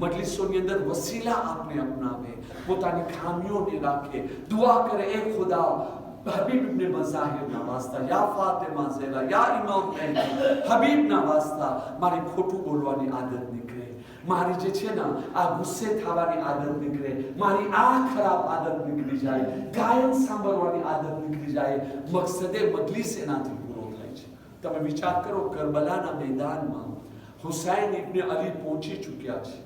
મજલિસોની અંદર વસીલા આપને અપનાવે, પોતાની ખામીઓને રાખે, દુઆ કરે, એ ખુદા हबीब इब्न मज़ाहिर ना वास्ता, या फातिमा ज़ेहरा, या इमाम महदी, हबीब ना वास्ता मारी खोटું બોલવાની આદત નીકળે, મારી જે છે ને આ ગુસ્સે થવાની આદત નીકળે, મારી આ ખરાબ આદત નીકળી જાય, ગાયન સાંભળવાની આદત નીકળી જાય. મકસદે મજલિસ એનાથી પૂરો થાય છે. તમે વિચાર કરો, કરબલાના મેદાનમાં હુસૈન ઇબ્ન અલી પહોંચી ચૂક્યા છે.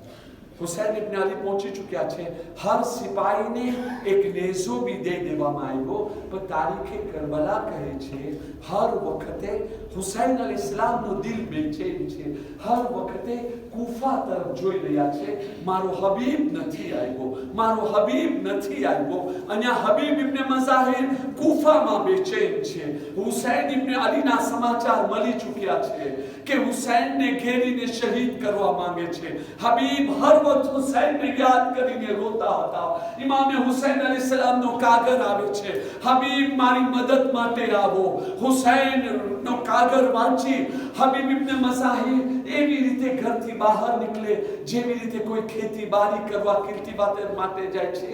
हुसैन इब्न अली पहुंची चुक्या है. हर सिपाही ने एक नेज़ो भी दे देवामां આવ્યો. પણ તારીખે કરબલા કહે છે હર વખતે હુસૈન અલૈહિસ્સલામ નો દિલ બેચેન છે, હર વખતે કૂફા તરફ જોઈ રહ્યા છે. મારો હબીબ નથી આવ્યો, મારો હબીબ નથી આવ્યો. અહીંયા હબીબ ઇબ્ન મઝાહિર કૂફામાં બેચેન છે. હુસૈન ઇબ્ન અલીના સમાચાર મળી ચૂક્યા છે કે હુસૈનને ઘેરીને શહીદ કરવા માંગે છે. હબીબ હર વખત હુસૈનને યાદ કરીને રોતા હતા. ઇમામ હુસૈન અલૈહિસ્સલામ નો કાગર આવે છે, હબીબ મારી મદદ માટે આવો. હુસૈન નો કાગર વાંચી હબીબ ઇબ્ન મઝાહિર એવી રીતે ઘરથી બહાર નીકળે જેવી રીતે કોઈ ખેતીબારી કરવા કિલ્તિવાતર માટે જાય છે,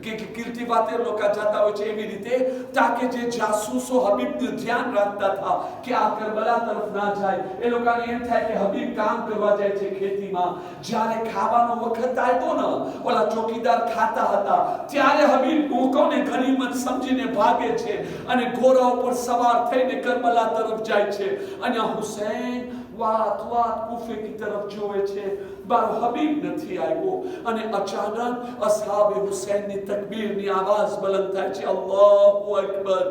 કે કિલ્તિવાતર લોકો જતા હોય છે એવી રીતે, તાકે જે જાસૂસો હબીબનું ધ્યાન રાખતા હતા કે આ કરબલા તરફ ના જાય. એ લોકોને એમ થાય કે હબીબ કામ કરવા જાય છે ખેતીમાં. જ્યારે ખાવાનો વખત આવ્યો ને, ઓલા ચોકીદાર ખાતા હતા, ત્યારે હબીબ મોકોને ગનીમત સમજીને ભાગે છે અને ઘોડા ઉપર સવાર થઈને કરબલા તરફ જાય છે. અને હુસૈન વાત કૂફે की तरफ જોવે છે, બારો હબીબ નથી આવ્યો. અને અચાનક અસહાબે હુસૈનની તકબીરની આવાજ બલંદ થાય છે, અલ્લાહુ અકબર.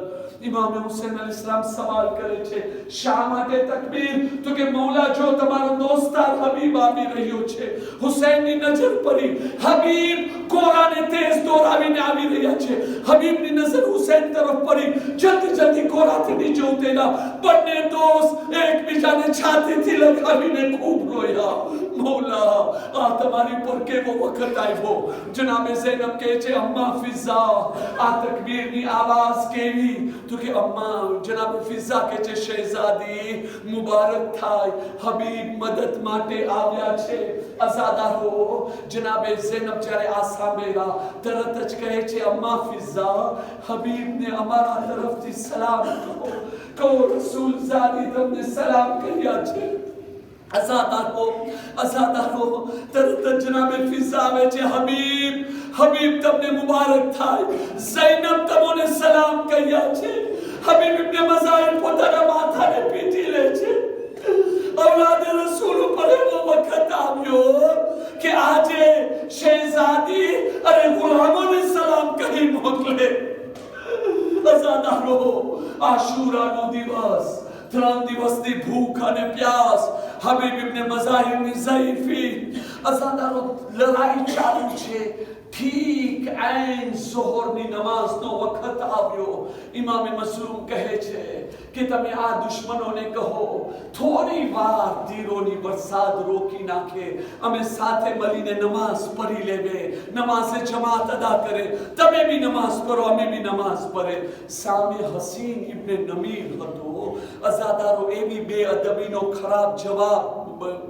ઇમામ હુસૈન અલૈહિસ્સલામ સવાલ કરે છે, શા માટે તકબીર? તો કે મૌલા જો તમારો દોસ્તાર હબીબ આવી રહ્યો છે. હુસૈનની નજર પડી, હબીબ ઘોડાને તેજ દોરાવીને આવી રહ્યા છે. હબીબની નજર હુસૈન તરફ પડી, જલ્દી ઘોડાથી નીચે ઉતર્યા. બંને દોસ્ત એકબીજાને છાતીથી લગાવીને ખૂબ રોયા. મૌલા આ તમારી પર કેવો વખત આવ્યો? જનાબે ઝૈનબ કહે છે, અમ્મા ફિઝા આ તકબીરની આવાજ કેવી? તો કે અમ્મા, જનાબે ફિઝા કહે છે, શહેઝાદી મુબારક થાય, હબીબ મદદ માટે આવ્યા છે, આઝાદારો. જનાબે ઝૈનબ જ્યારે આ સાંભળ્યા તરત જ કહે છે, અમ્મા ફિઝા હબીબને અમારા તરફથી સલામ કહો, રસૂલ ઝાદી તમને સલામ કર્યા છે. આઝાદારો તરત જ જનાબે ફિઝા આવે છે, હબીબ તમને મુબારક થાય, ઝૈનબ તમને સલામ કર્યા છે. હબીબ ઇબ્ન મઝાહિર પોતાના માથાને પીટી લે છે. औलाद रसूल पर वो वक्त આવ્યો કે આજે શહેઝાદી અરે ગુલામોને સલામ કહી મોકલે. આઝાદારો આશુરાનો દિવસ, 3 દિવસની ભૂખ અને પ્યાસ, હબીબ ઇબ્ન મઝાહિરની ઝઈફી. આઝાદારો લડાઈ ચાલુ છે. ઠીક ऐन ज़ोहરની નમાઝનો વખત આવ્યો. ઇમામ મસરૂમ કહે છે કે તમે આ દુશ્મનોને કહો થોડી વાર તીરોની વરસાદ રોકી નાખે, અમે સાથે મળીને નમાઝ પઢી લેવે, નમાઝે જમાત અદા કરે, તમે બી નમાઝ પઢો, અમે બી નમાઝ પઢે. સામે હસીન ઇબ્ન નમીર હતો. આઝાદારો એવી બેઅદબીનો ખરાબ જવાબ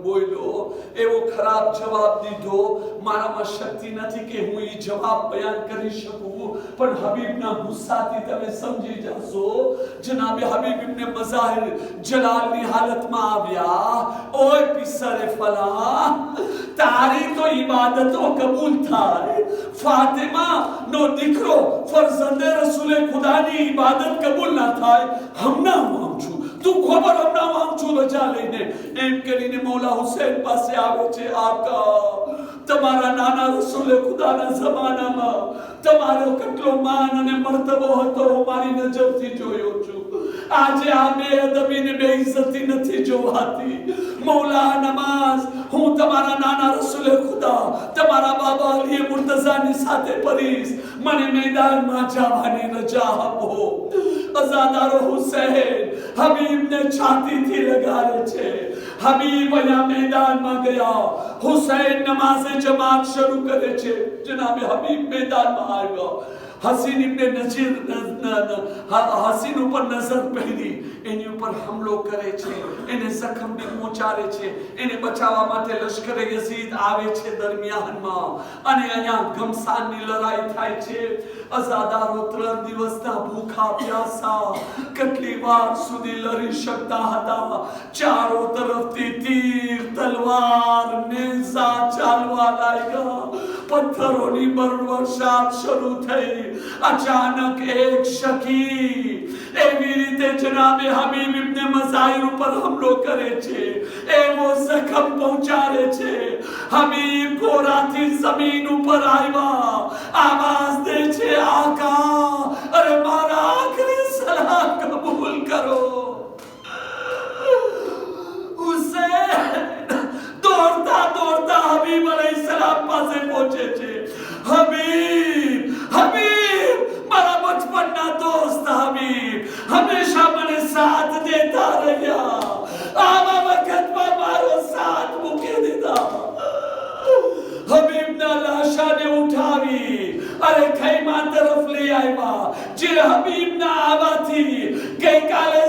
બોલ્યો, એવો ખરાબ જવાબ દીધો. મારામાં શક્તિ નથી કે હું એ જવાબ બયાન કરી શકું, પણ હબીબના ગુસ્સાથી તમે સમજી જશો. જનાબે હબીબ ઇબ્ન મઝાહિર જલાલની હાલતમાં આવ્યા. ઓય પિસરે ફલા, તારી તો ઈબાદતો કબૂલ થાય, ફાતિમા નો દીકરો ફરઝંદે રસૂલે ખુદાની ઈબાદત કબૂલ ના થાય, હમણાં માંગ છું, તું ખબર હમણાં માંગ છું રજા લઈને. એમ કરીને મૌલા હુસૈન પાસે આવે છે. આકા, તમારા નાના રસૂલે ખુદાના જમાનામાં તમારો કેટલો માન અને મર્તબો હતો હું મારી નજરથી જોયો છું. આજે આ બેઅદબી ને બેઇજ્જતી નથી જોવાતી. મૌલા નમાઝ હું તમારા નાના રસૂલે ખુદા તમારા બાબા અલી મુર્તઝાની સાથે પરીશ. મને મેદાનમાં જવાની રજા આપો. અઝાદારો હુસૈન હબીબને છાતીથી લગાડે છે. હબીબ અહીંયા મેદાનમાં ગયા. હુસૈન નમાઝે જમાત શરૂ કરે છે. જનાબે હબીબ મેદાનમાં આવ્યા. हसीन इब्ने नजीर हसीन ऊपर नजर पड़ी एनी ऊपर हमलो करे छे. एने जखम भी पહોંચાડે છે. એને બચાવવા માટે લશ્કરે યઝીદ આવે છે દરમિયાનમાં અને અહીંયા ઘમસાનની લડાઈ થાય છે. અઝાદારો 3 દિવસના ભૂખા પ્યાસા કેટલી વાર સુધી લડી શકતા હતા. ચારો તરફથી તીર તલવાર નેઝા ચાલવા લાગ્યા. પથ્થરોની બરવર્ષાત શરૂ થઈ. अचानक एक शकी एवी रीते जनाबे हबीब इब्ने मज़ाहिर ऊपर हमलो करे छे. एवो जखम पहुंचाड़े छे. हबीब घोड़ाथी जमीन ऊपर आव्या. आवाज दे छे आका अरे मारा आखरी सलाम कबूल करो. हुसैन दौड़ता दौड़ता हबीब अलैहिस्सलाम पासे पहुंचे छे. हबीब हबीब मारा बचपनना दोस्त हबीब हमेशा મને સાથ દેતા રહ્યા. આવા વખતમાં મારો સાથ મૂકી દીધા. હબીબના લાશાને ઉઠાવી અરે ખૈમા તરફ લઈ આવ્યા. જે હબીબના આવવાથી ગઈકાલે